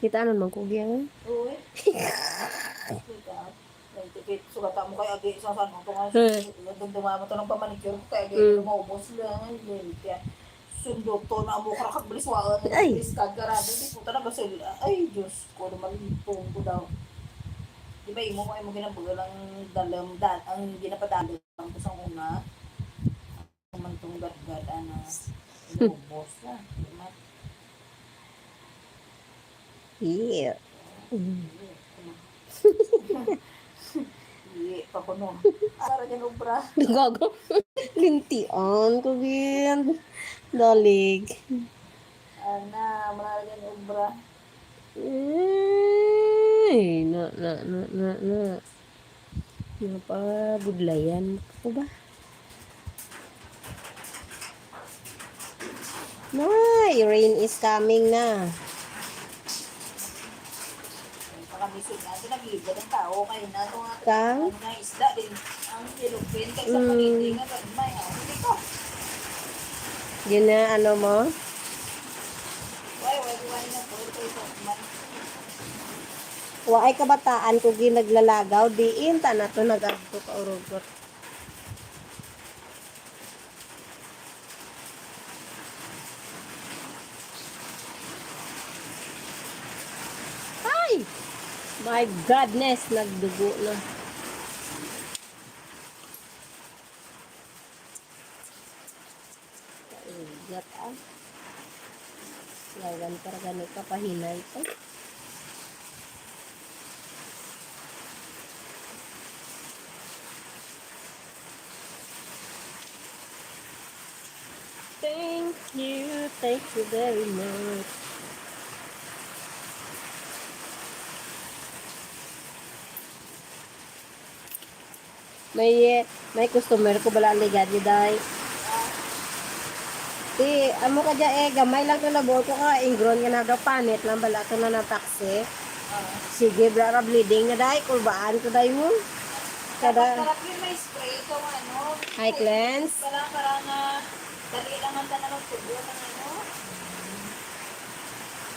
Kita ano man ko gyang. Uy. Sugata mo kay agi sa sano to nga. Dagdama mo to ng pamanicure kay agi maubos lang. Kaya sundo to na mo kara kagbilis waan. Ay. Bilis kagarado di puta na basil. Ay Diyos ko naman itong ko daw. Di ba imo ko ay mo ginabugal ang dalam dan ang ginapadalo ang sa una. Ang mantong gadgad ana. Ubos na. Yeah. Iye, papuno. Para dyan obra. Gago. Lintian ko gid. Dalig. Ana, mara dyan obra. Ay, na. Napabudlayan ko ba? Nay, rain is coming na. Pakamisod na, nag-iibad ang tao kayo na ito nga. Kang? Ano nga isda din. Ang silupin, kaysa palitin nga. May, hindi ko. Yun na, ano mo? Why na po. Ito ito. Waay kabataan ko ginaglalagaw. Diin, na to nag-abto ka urugot. Ay! My godness, nagdugo na. Kaigat ah. Yawan para ganito kapahinay ko. Thank you very much. May customer ko bala ligad ni day. Ti, amo ka dya gamay lang na nabuo ko ka, ingron nga na daw panit lang bala to na taxi. Sige, bra bleeding na day, kulbaan ko day mo. Kada Karap yun may spray ito ano. high cleanse. Parang dali lang ang tanong tubo ng ano.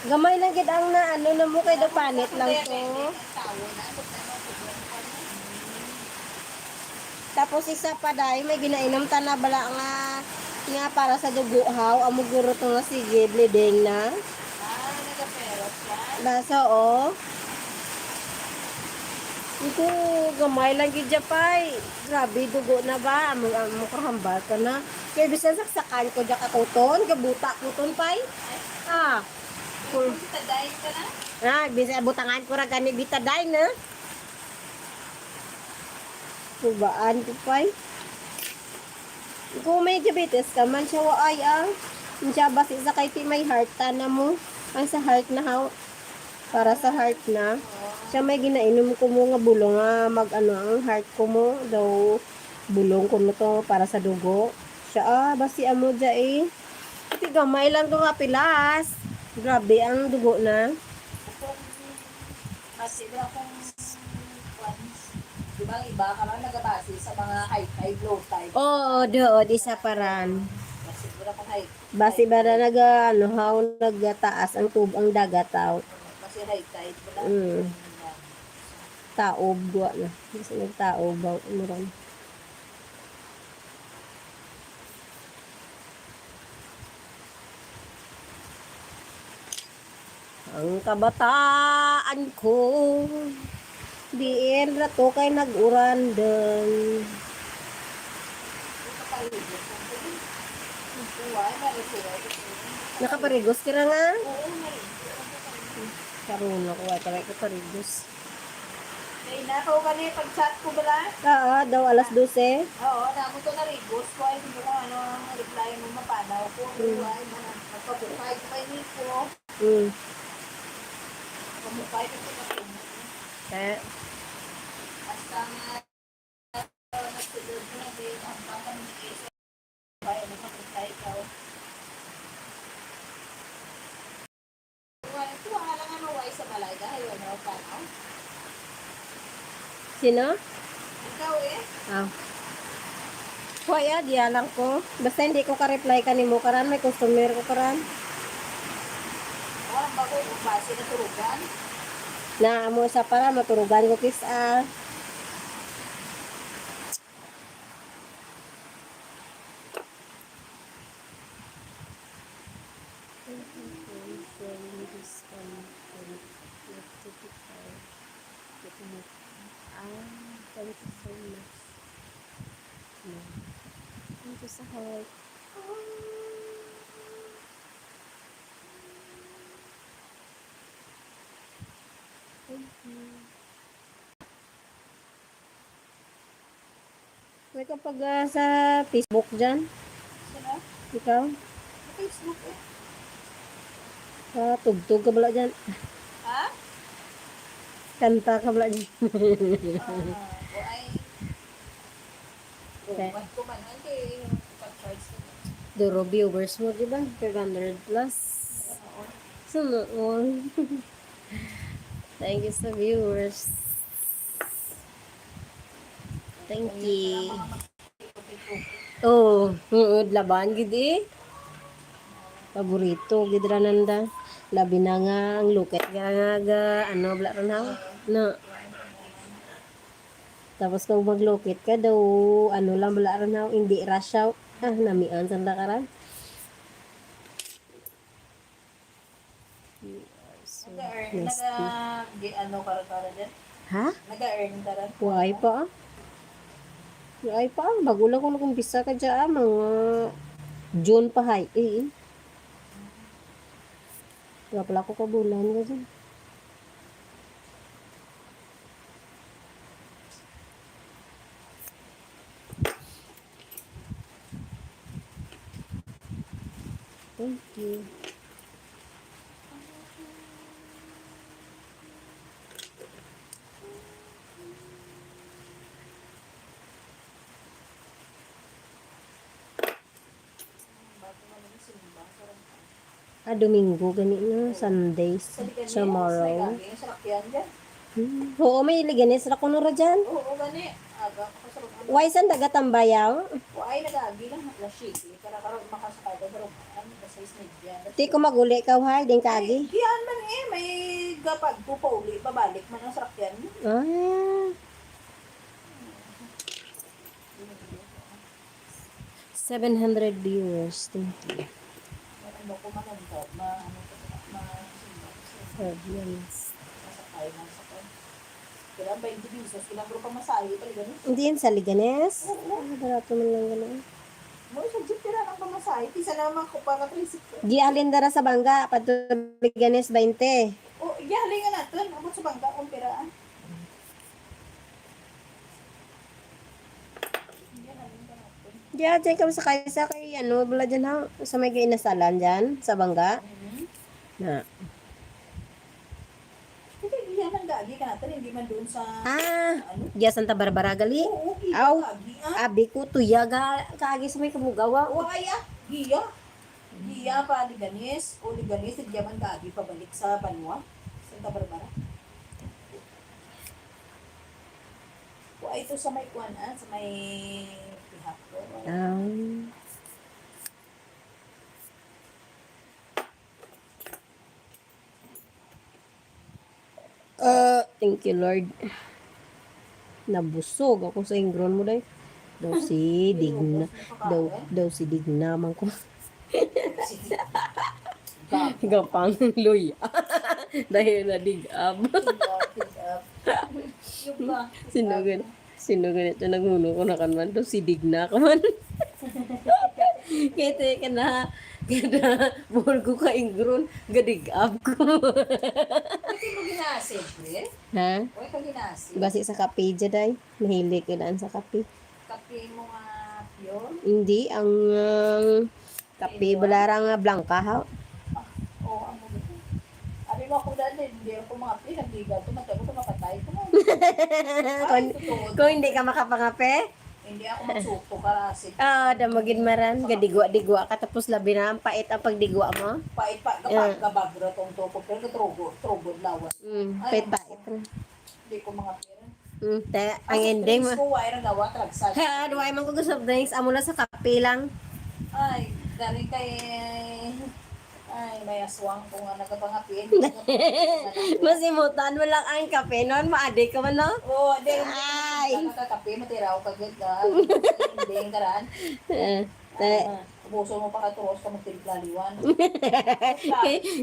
Gamay lang gid ang na ano na mo kay daw panit lang to. Tawo na. Tapos isa pa day, may ginainom ta na bala nga para sa duguhaw, amo guro to nga sige, bleeding na. Nagaperot yan. Basa oh. Ito, gamay lang gid japay. Grabe, dugo na ba? Amo kahambal ka na. Kaya bisan saksakan ko dya katuton, gabuta kuton pay. Ah. Kung tadayin ka na. Bisan butangan ko ra gani bitaday na. Subaan ko pay. Kung may diabetes ka man siya waay siya basi sa kay ti may heart na mo. Ang sa heart na haw. Para sa heart na. Siya may ginainom ko mo nga bulong nga ang heart ko mo daw bulong ko mo to para sa dugo. Siya basi amo dya Iti gamay lang to nga pilas. Grabe ang dugo na. Kasi wala kong diba iba ka lang nagatasi sa mga high low type. Oo, doon isa paran. Kasi wala kong high. Basi bara haw nagataas ang ang dagataw. Kasi high tide wala. Taob gwa na. Kasi nagtaob ba umuran. Ang kabataan ko diin rato kay nag-uran din. Nakaparigos ka na nga? Karoon ako ay taray ko parigos. Ay, nakaw ka na pag-chat ko ba lang? Oo, daw alas 12. Oo, namo to na rigos ko. Ay, hindi ko ano ang reply mo mapanaw ko. Ay, magpapupay ko kay Nico. Hmm. Pamupay ko sa kapatid. Kaya, Hasta nga, nagsulod ko na din. Ang pangkamigay ay, magpapupay ka. Ito, ang alang ano, ay sa balay dahil ano, panaw. sino? Ikaw eh. Ah. Kuya, diya lang ko. Basta hindi ko ka-reply ka ni mo karan. May customer ko karan. Oh, bago yung base na turugan. Na amo sa para maturugan ko kis thank you so much. Thank you sa heart. Thank you. May kapag sa Facebook dyan, Sino? ikaw, Sa Facebook eh. tugtog ka bala dyan, Ha? kanta ka bala dyan. O ay... Okay. Buwan ko man. Hindi, pag-charge ko. Duro viewers mo, di ba? 500 plus. Sunoon. Thank you sa viewers. Thank you. Oh, laban gid eh. Paborito gid ra nanda. Labi na nga ang luket nga ano bla ran haw. No. Tapos kung maglukit ka daw ano lang bla ran haw hindi rush out. Namian sanda karan. Nag-earn, ano kara-kara dyan? Ha? Nag-earn ka rin? Why pa? Why pa? Bago lang ko nag-umpisa ka dyan. Mga June pa hay. Wala pala ako kabulan ka dyan. Thank you. Domingo, gani na. Sundays. Tomorrow. May sakyan dyan? Oo, may iliganis. Ra ko nura dyan. Oo, gani. Aga, kasarap. Why san dagatambayaw? O ay, nag-agi lang. Lashiki. Kara-kara makasakay ka. Pero ano, kasi snake yan. Ti ko maguli ka, hay. Din kagi. Diyan man eh. May gapag po pa uli. Babalik man ang sakyan. Ah. 700 viewers. Thank you. Ano ko man ang ano ko Yes. masakay na sakay. Kailan 20 pesos. Kailan bro pang masahe. Paligan eh. Hindi yan sa Liganes? Oo. Barato man lang gano'n. Mo sa jeep tira ng pamasahe. Pisa naman ko para 360. Di alindara sa Bangga. Pato Liganes 20. O, iyahalay nga natin. Abot sa bangka kung piraan. Di dyan kami sa kaysa kay ano, bala dyan ha. Sa may inasalan dyan. Sa Bangga. Na. Hindi, iyaman gagi ka natin. Hindi man doon sa... ano? Diya Santa Barbara gali. Oo, Aw. gagi. Ah, Abi ko tuya kaagi sa may kamugawa. o kaya, giya. Giya pa, Liganes. O Liganes, hindi man gagi pabalik sa Banwa. Santa Barbara. O ay ito sa may kuwan, sa may pihak ko. Thank you Lord. Nabusog ako sa ingron mo day. Daw si Digna. Daw si Digna man ko. Gapang luya. Dahil na digab. Yung ba? Sino ganito nagmuno ko na kanman. Daw si Digna ka man. Kaya ka na Kada buhol ko ka ingron, gadigab ko. Pwede mo ginasid, pre? Ha? Huwag ka ginasid. Basi sa kape jaday. Mahilig ko daan sa kape. Kape mo nga pure. Hindi, ang kape balarang blanca ha. Oo, ang mga ito. Abi mo ako dati, hindi ako mga pre, nagbigal ko, matago ko mapatay ko. kung, Totoo. kung hindi ka makapangape, Hindi ako magsuko karasid. damagin maran, gadigwa-digwa ka, tapos labi na ang pait ang pagdigwa mo. Pait pa, kapag kabagra tong toko, pero trugod lawas. Pait-pait. Hindi ko mga pera. Ang ending mo. Ko, wire ang gawa, tragsad. Duway man ko gusto drinks, amo na sa kape lang. Ay, galing kay... Ay, may aswang ko nga nagkapangapin. Masimutan mo lang ang kape noon, maadik ka man no? Oo, hindi. Ay. Nakakape, matiraw ka gud ka. Hindi, karan. Ubuso mo pa ka turos ka magtimpla-liwan.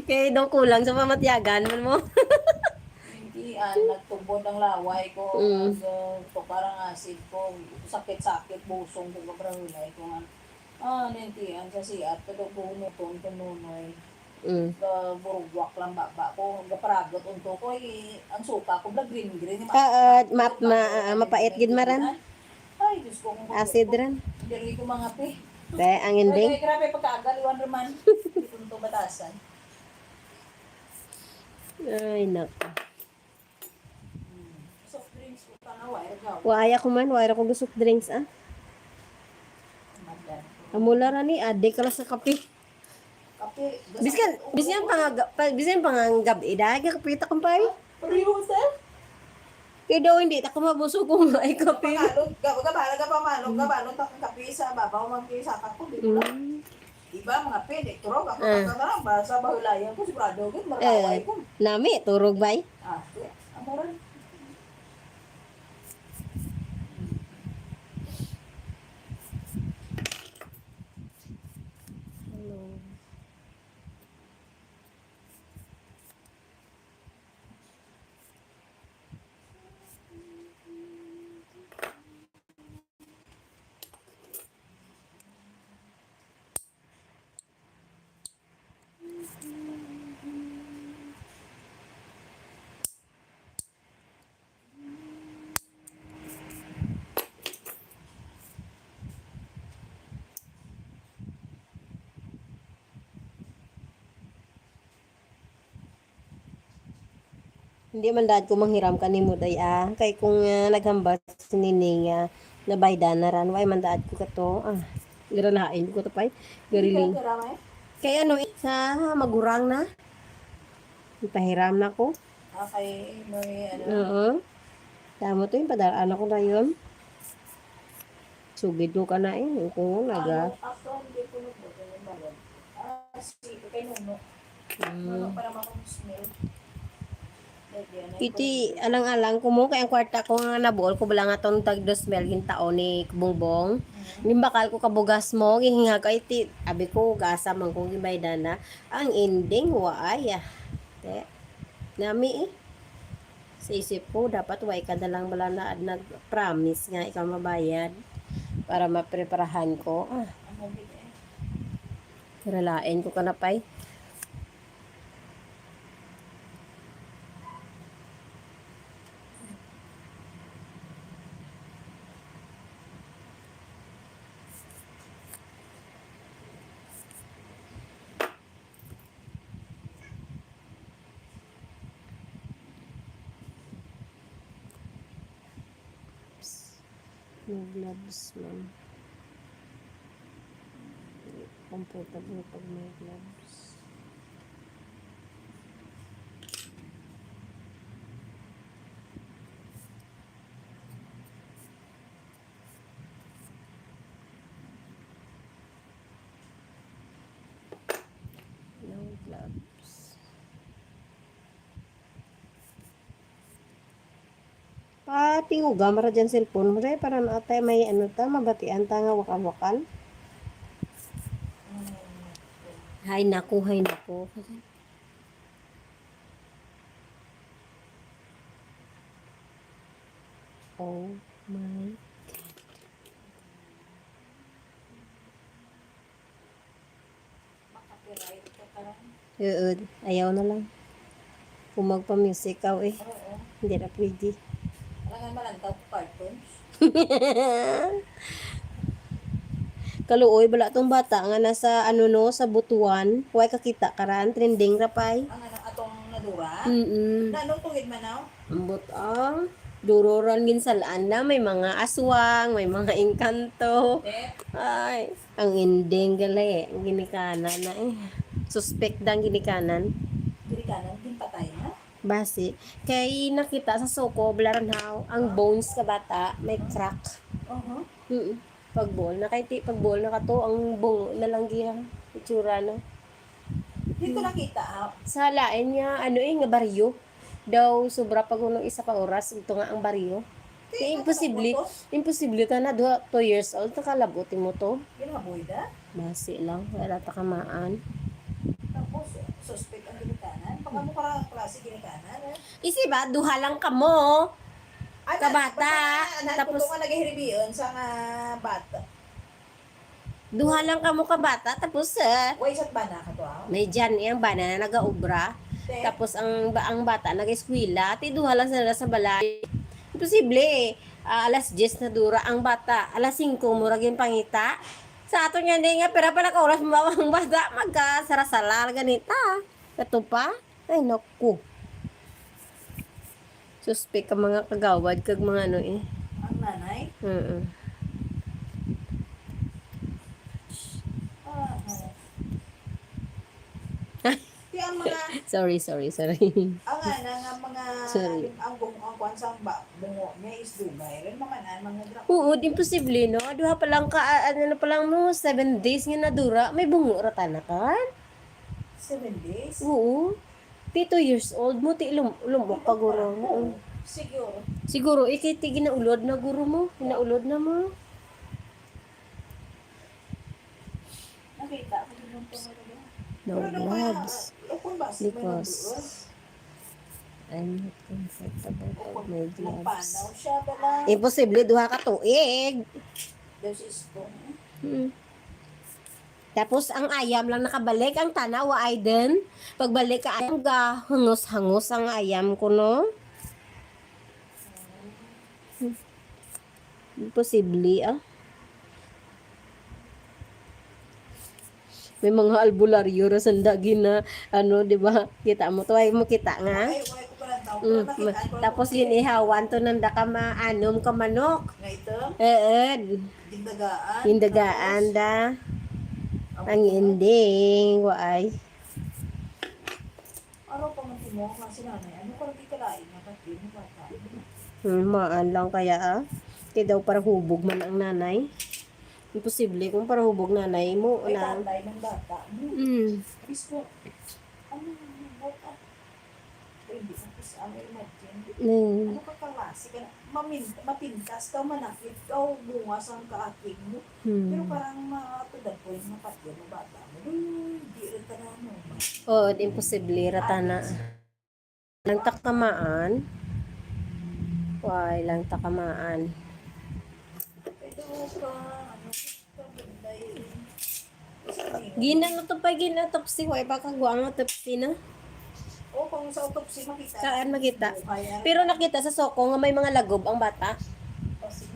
Kaya daw kulang sa pamatyagan mo. Hindi, nagtubod ang laway ko. To parang acid ko. Sakit-sakit, busong ko. Kabrahulay ko nga. Nantiyan sa siyat. Kada bunuton, tununoy. Burugwak lang baba ko. Gaparagot unto ko. Ang suka ko, green-green. Mapait gid maran. Ay, Diyos ko. Acid ran. Hindi ko mga pi. Ang ending. Ay, grabe pagkagaliwan naman. Ito batasan. Ay, nako. Soft drinks ko pa nga, wire gaw. Waya ko man, waya ko gusto drinks Magdan. Amula ra ni ade ka lang sa kape. Kape. Biskan panganggab idag kapita kong pay. Pariho sa? Kaya daw hindi ta ko mabusog kung ay kape. Pakalog. Gabalog ka pa malog. Gabalog ka kape sa babaw. Magkisakat ko. Di ko lang. Iba mga pede. Turog ako. Kakakarang ba sa bahulayan ko. Sigurado ko. Marakaway ko. Nami turog bay. Amoran. Hindi man dad ko manghiram ka ni mo day kay kung naghambat si Nining nabayda na ran way man dad ko kato granain ko to pay gariling kay ano sa magurang na ipahiram na ko Kay may ano. oo tama to yung padalaan ako na yun sugid mo ka na kung naga Ako hindi ko nagbabalon. Kay Nuno. Nuno para makong-smell. iti alang-alang ko mo kay ang kwarta ko nga nabuol ko bala nga tong tag 2,000 taon ni Bongbong. Nimbakal ko kabugas mo gihinga ka iti abi ko gasa man kong gibayda na ang ending waay te nami sa isip ko dapat way ka na lang bala na nag-promise nga ikaw mabayad para mapreparahan ko Ralain ko ka na pay no gloves man. Comfortable pag may gloves. No gloves. Tinguga mara dyan cellphone mo para naatay may mabatian ta nga wakan-wakan. Hay naku. Oh my God. Uod, ayaw na lang. Kung magpa-music ka eh. Oo. Hindi na pwede. Alangan malantaw ko cartoons. Kaluoy, bala tong bata nga nasa ano no, sa Butuan. Huwag kakita karan, trending rapay. Ang ano, atong nadura. Mm-mm. Na anong tungid man now? Ambot duroran ginsalaan na may mga aswang, may mga engkanto. Eh, Ay, ang ending gali, ang ginikanan na eh. Suspect dang ginikanan. dili ka nang patay na. Basi, kay nakita sa Soko, Blaranhaw, ang bones ka bata, may crack. Uh-huh. Pagbol, pagbol na ka to, ang bungo na lang giyang itsura na. Dito nakita ha. Sa lain niya, ano nga baryo. Daw, sobra pag unong isa ka oras, ito nga ang baryo. Kaya imposible ka na, 2 years old, nakalabuti mo to. Ginaboy da. Basi lang, wala ta kamaan. Tapos, suspect ang ginikanan. Pagka mo parang klase ginikanan. Isi ba, duha lang ka mo. Ano, Kabata, tapos tapos- nga nagahiribiyon sa nga bata. Duha lang ka mo ka bata, tapos Way isa't ba na ka to ha? may dyan yung bana na nagaubra. Tapos ang bata nag-eskwela, ti duha lang sila sa balay. Imposible eh. Alas 10 na dura ang bata. Alas 5 murag yung pangita. Sa ato nga hindi nga, pero pala ka oras mo ang bata, magkasarasala, ganita. Ito pa? Ay, naku. Suspect ka mga kagawad, kag mga ano eh. Ang nanay. Ah, Di ang mga Sorry. ang ana nga mga Sorry. ang kwan sa bungo niya is dugay rin mga drop. Oo, imposible no. Duha pa lang ka, ano pa lang mo, 7 days nga nadura, may bungo rata na kan? 7 days. Oo. 2 years old mo, ti lumok pa guro. Oo. Siguro. Siguro, ikiti ginaulod na guro mo. Ginaulod na mo. Nakita ko din yung tungo. No gloves. Kung ba Because I'm not comfortable with my gloves. Nagpanaw siya bala. Imposible, duha ka tuig. There's is Tapos, ang ayam lang nakabalik. Ang tanaw, ay din. Pagbalik ka, ayam ga, hangos-hangos ang ayam ko, no? Imposible, May mga albularyo ra sandagi na ano, 'di ba? Kita mo to ay mo kita nga. Ay, ko parang tao. Tapos yun ihawan to nanda ka maanom ka manok. Nga ito, gindagaan. Hindagaan da. Ang ending waay. Araw pa man mo nga si nanay. Ano parang kikalain nga pati mo bata. Maan lang kaya Kaya daw para hubog man ang nanay. Imposible kung para hubog nanay mo Ay, na. tatay ng bata. Miss ko, ano yung bata? Hindi ko sa amin imagine. Ano ka kalasi ka na? Mapintas ka, manakit ka, o bungas ang kaaking mo. Pero parang matudad ko yung mapatyan ng bata mo. Hindi rin ka na ano. Oo, imposible rata na. Lang takamaan. Why lang takamaan. Ito ka, ano ka, bunday. Gina no to pa ginatopsi ko baka guang autopsy na. O, kung sa autopsy makita. Saan makita? Kaya, Pero nakita sa Soko nga may mga lagob ang bata.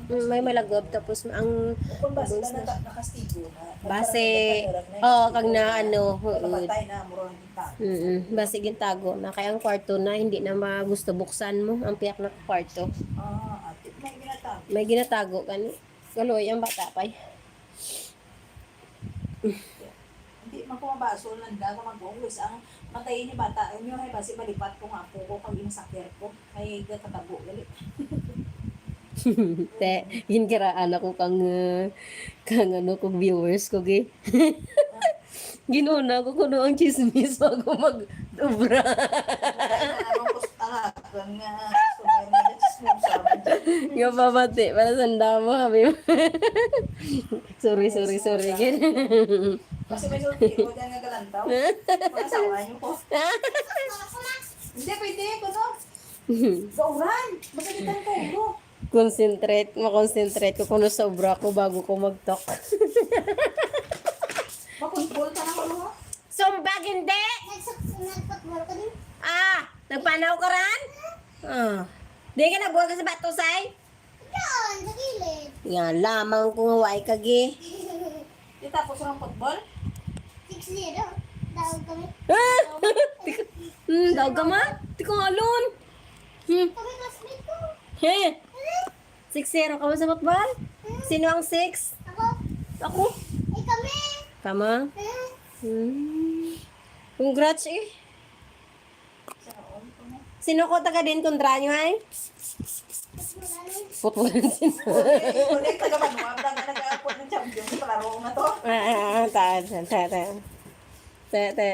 May lagob tapos ang kung ba sila nakastigo na. base kag na ano, Patay na, murang kita. base gintago na kaya ang kwarto na hindi na magusto buksan mo ang piyak na kwarto. Ate, may ginatang. May ginatago kani. Galoy ang bata pay. Hindi man ko mabaso lang daga mag-uwis ang matay ni bata inyo ay basi malipat ko nga po ko kag insakyer ko ay gatatago gali. Te, hinkiraan ako kang ano kong viewers ko gi. Ginuna ko kuno ang chismis bago mag-ubra. Ano ko talaga nga super na smooth sabi. Yung pamati, para sanda mo kami. sorry. Gin. Kasi may sulti ko diyan nga galantaw. Mga sawa niyo ko. Hindi pwede ko no. Gauran, masakitan ko bro. Makonsentrate ko kuno sa ubra ko bago ko mag-talk. Makontrol ka na ko no. So, Nagsumbag, hindi? Nagpatbol ka din? Nagpanaw ka ran? Di ka nabuhat ka sa batusay? Yan, sa gilid. Yan, lamang kung huwag kagi. Di tapos ng football? 6-0. Dawag kami. Daw ka ma? Di ko nga alon. Kami classmate ko. 6-0 ka mo sa football? Sino ang 6? Ako. Ako. Kami. Kama? Congrats eh. Sino ko taga din kontra nyo ay? Football din. Hindi, taga-manuam lang na nag-aapot ng champion sa palaro na to. Te.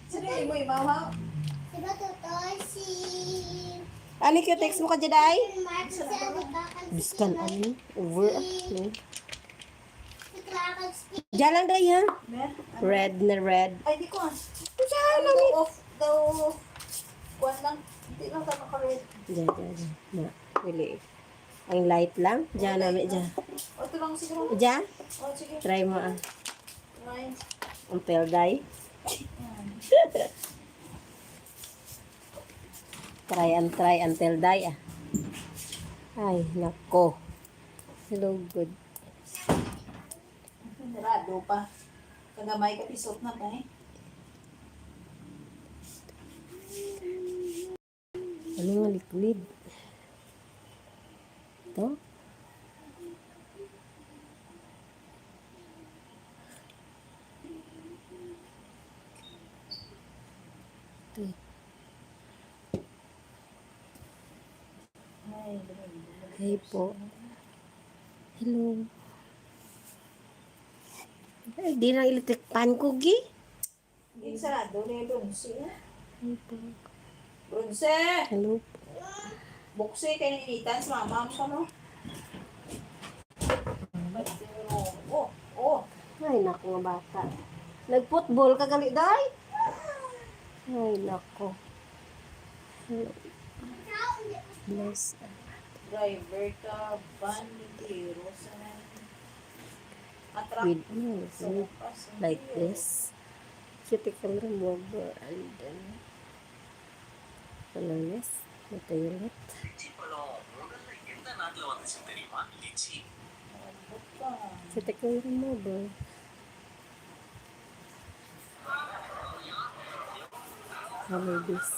Sino yung mo imaw? Diba tutoy si... Ano yung text mo ka Jaday? Mark sa nagkakal. Biskan ano? Over. Si Clark speak. Diyan lang daw yan. Ben? Red na red. Ay, di ko ah. Diyan Ano lang. off daw. Kuwan lang. Hindi lang kakakarit. Diyan. Na, pili. Ang light lang. Diyan namin dyan. O, ito lang siguro. Diyan? O, sige. Try mo ah. Nine. Ang pelday. Try until die ah. Ay, nako. Hello, good. Narado pa. Kagamay ka pisot na pa eh. Ano nga liquid? Ito? Ay, Hey po. Hello. Ay, di na electric pan ko, Gi. Hindi sarado na yung Brunse. Hey po. Brunse! Hello. Bukse kayo initan sa mama mo ka no? Oh. Ay, nako nga bata. Nag-football ka gali, day? Ay, nako. Bless. Driver ka, van, ligero, sa attract. With me, Sa wakas. like this. Cuticle remover and then colorless material. Cuticle remover. Color this.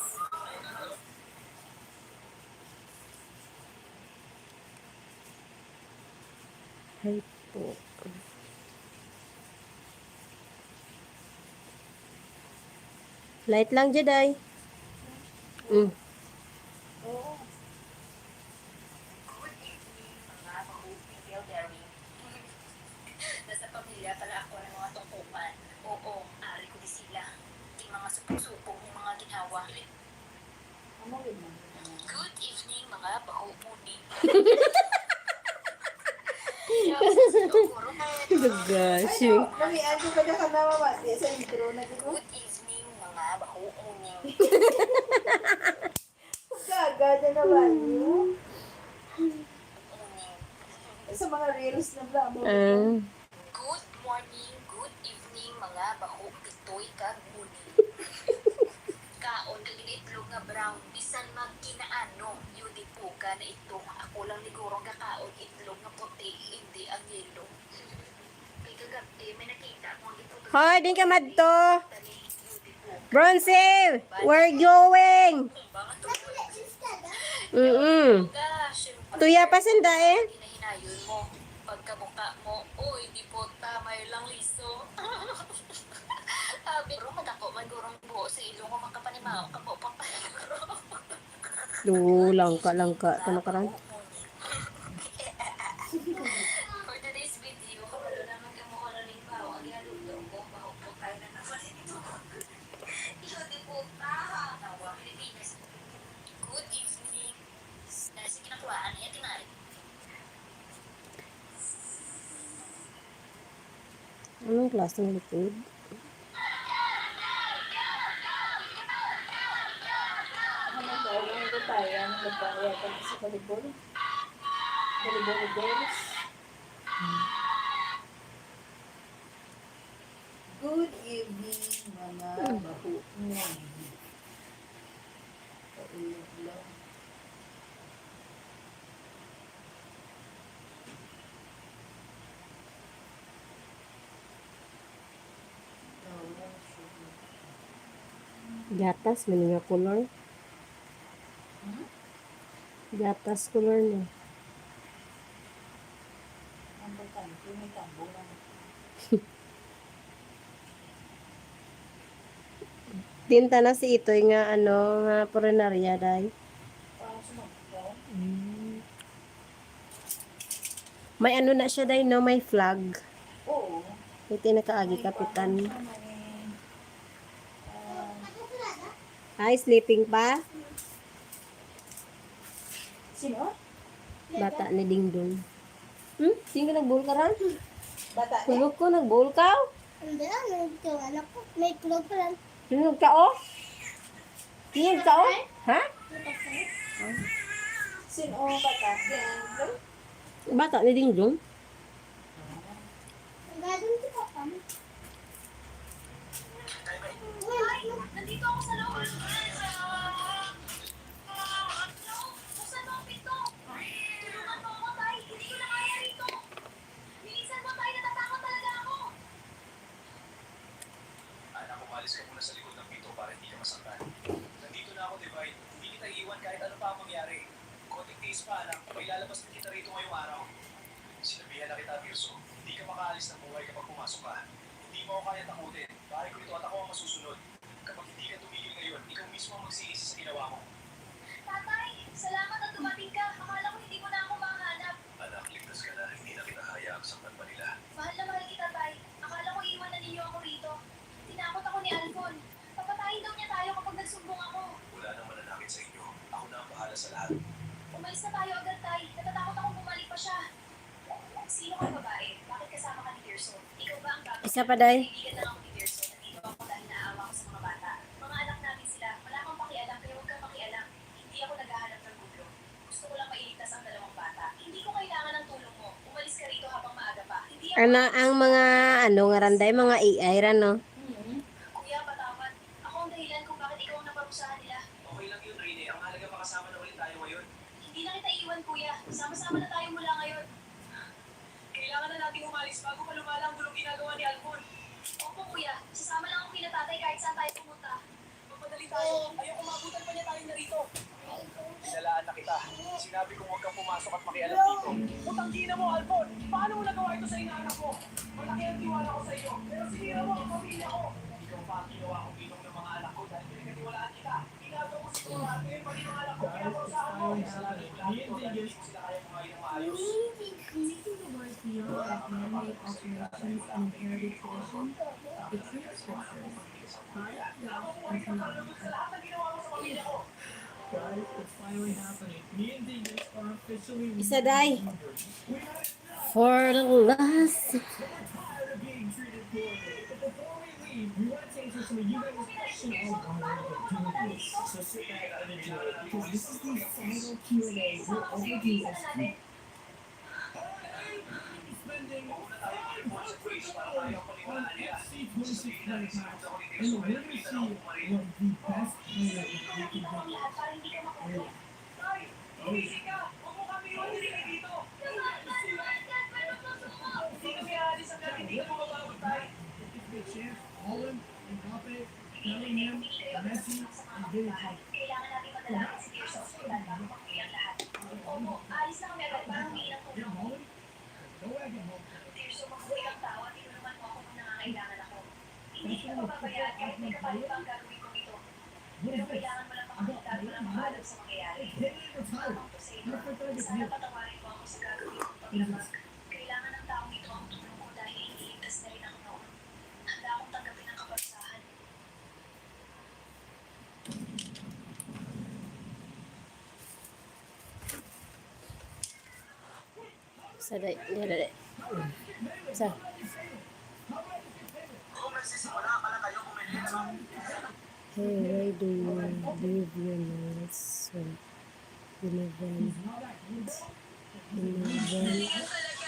Ay po. Light lang, Jaday. Oo. Nasa pamilya pala ako ng mga tungkupan. Oo, ari ko di sila. Di mga supong-supong yung mga ginawa. Ano yun mo? Good evening, mga bahupuni. Gosh. Namian ko pa na ka na mamati sa intro na dito. Good evening, mga bahupuni. Gaga na naman yun. Uning. Sa mga reels na vlog mo. Good morning, good evening, mga bahupitoy kag muni. Kaon kaginitlog nga brown, bisan magkinaano, yun po ka na ito. Ako lang ligurong kakaon itlog nga puti, hindi ang yellow. Kay kagabi, may nakita akong ito. Hoy, din ka madto. Bronze, where you going? Gosh, Tuya pa senda eh. hinahinayon mo. Pagkabuka mo, uy, di po tamay lang liso. Pero madako man gurong buo sa ilong ko makapanimaw ka po pa. Langka. Tanakaran. For today's video, kabalo naman ka mo na rin pa. Ang yaluto ko, mahupot tayo na naman ito. Iyo, di po tawa, Pilipinas. Good evening. Nasi kinakuhaan niya, tinarin. Anong klaseng liquid? Ano ba? Ano ba tayo? Ano ba tayo? Sa volleyball? Volleyball girls? Mga baho mo. Paulog lang. Tawag siya. Gatas, may nga color. Gatas color na. Ang butante, may tambo lang. Tinta na si Itoy nga ano, nga purinarya day. Parang sumagpaw. May ano na siya day, no? May flag. Oo. May tinakaagi kapitan. Ay, sleeping pa? Sino? Bata ni Dingdong. Hindi ka nag-bowl ka ran? Bata niya? Tulog ko, nag-bowl ka? Hindi na, nagtawa anak ko. May klog pa lang. Tulog ka, oh? Tulog ka, oh? Ha? Sino bata? Ganun. Bata ni Dingdong? Ang gadong si Papa mo. Nandito ako sa loob. Buksan mo ang pinto. Tulungan mo ako, Tay. Hindi ko na kaya rito. Bilisan mo, Tay. Natatakot talaga ako. Anak, umalis ka muna sa likod ng pinto para hindi ka masaktan. Nandito na ako, Divine. Hindi kita iiwan kahit ano pa ang mangyari. Konting tiis pa, anak. May lalabas na kita rito ngayong araw. Sinabihan na kita, Tirso. Hindi ka makaalis ng buhay kapag pumasok ka. Hindi mo ako kaya takutin. Bahay ko ito at ako ang masusunod. Kapag hindi ka tumigil ngayon, ikaw mismo ang magsisisi sa ginawa mo. Tatay, salamat at dumating ka. Akala ko hindi mo na ako mahanap. Anak, ligtas ka na. Hindi na kita hayaang saktan pa nila. Mahal na mahal kita, Tay. Akala ko iwan na ninyo ako rito. Tinakot ako ni Alfon. Papatayin daw niya tayo kapag nagsumbong ako. Wala nang mananakit sa inyo. Ako na ang bahala sa lahat. Umalis na tayo agad, Tay. Natatakot akong bumalik pa siya. Sino ka babae? Bakit kasama ka ni Tirso? Ikaw ba ang bago? Isa pa, Day. Kaibigan lang ako ni Tirso. Nandito ako dahil naawa ko sa mga bata. Mga anak namin sila. Wala kang pakialam, kaya huwag kang pakialam. Hindi ako naghahanap ng gulo. Gusto ko lang mailigtas ang dalawang bata. Hindi ko kailangan ng tulong mo. Umalis ka rito habang maaga pa. Hindi ako... Ano, ang mga, ano, nga randay, mga AI ran, no? Kuya, patawad. Ako ang dahilan kung bakit ikaw ang naparusahan nila. Okay lang yun, Rene. Ang mahalaga makasama na ulit tayo ngayon. Hindi na kita iwan, kuya. Sama-sama na tayo mula ngayon. Kailangan na natin umalis bago pa lumala ang gulong ginagawa ni Alfon. Opo, kuya. Sasama lang ako kina tatay kahit saan tayo pumunta. Magpadali tayo. Ayaw kumabutan pa niya tayo narito. Pinalaan na kita. Sinabi kong huwag kang pumasok at makialam dito. Putang-ina mo, Alfon! Paano mo nagawa ito sa inaanak mo? Malaki ang tiwala ko sa iyo. Pero sinira mo ang pamilya ko. Ikaw pa ang ginawa kong ginong ng mga anak ko dahil pinagkatiwalaan kita. Ginagawa ko sa mga anak ko. Pati mga anak ko. Kaya mo sa ako. Salamat ko lahat ito dahil hindi ko sila kaya kumain ng maayos. Seeking the Lord's will of man-made alterations and inherited traditions, the true scriptures, God, love, and commandments. Guys, it's finally happening. Me and Dingus are officially Isa, Day. For the last. tired of being treated poorly. But before we leave, we want to answer some of you guys' questions on why we're doing this. So sit back and enjoy it, because this is the final Q&A. We're overdue this week. Spending on FC26 credit cards, and we're going to see what the best player is making Ikaw ang lahat para hindi ka makuha. Easy ka! Huwag mo kami iwan dito! Hindi kami aalis ang gabi. Hindi ka mababot tayo. It's the chance, Holland, Mbappe, Bellingham, Messi, and Billy Hart. Kailangan natin madalangin si Tirso sa ospital bago makuha ang lahat. Opo, aalis na kami agad para humingi ng Yeah, tulong. Holland, go ahead, Holland. Tirso, makuha ang tao at tinulungan mo ako kung nangangailangan ako. Hindi kita papabayaan kahit may kapalit pa ang gagawin ko ito. Pero kailangan mo lang makakita at walang maalam sa mangyayari. Ang to sa inyo, sana patawarin mo ako sa gagawin ko paglamag. Kailangan ng taong ito ang tulong ko dahil iniligtas na rin ang noon. Handa akong tanggapin ang kaparusahan. Sa day, day. Sa. Hey, why do you leave your nose so Binavan?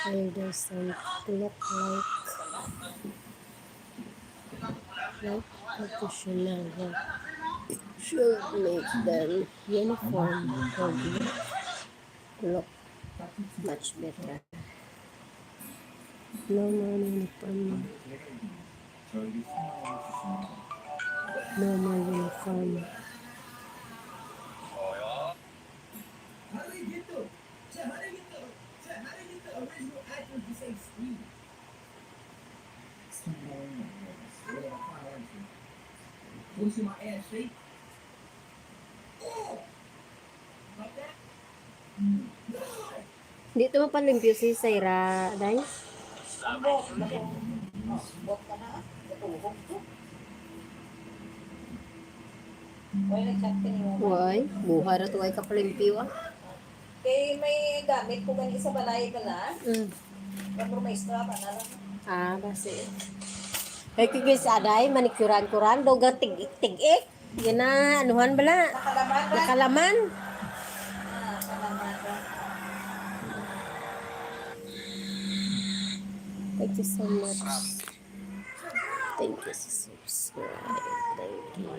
It doesn't look like Like professional work should make them uniform look much better. No more uniform. No more uniform. Dito mo palimpyo si Saira, Day? Bot ka na. Natuhog to. Wala nag-chat ka ni Mama. Uy, buhay na tuway ka palimpyo ah. Kay may gamit ko ganito sa balay ka na. Pero may straw ka na lang. Ah, basi. Ay, kagis aday, manikuran-kuran, doga tig-ik. Yan na, anuhan bala. Nakalaman ba? Nakalaman. Nakalaman ba? Thank you so much. Thank you so subscribe. Thank you.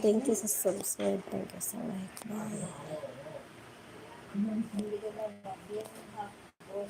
Thank you sa subscribe. Thank you sa like. Bye. Hindi ka na.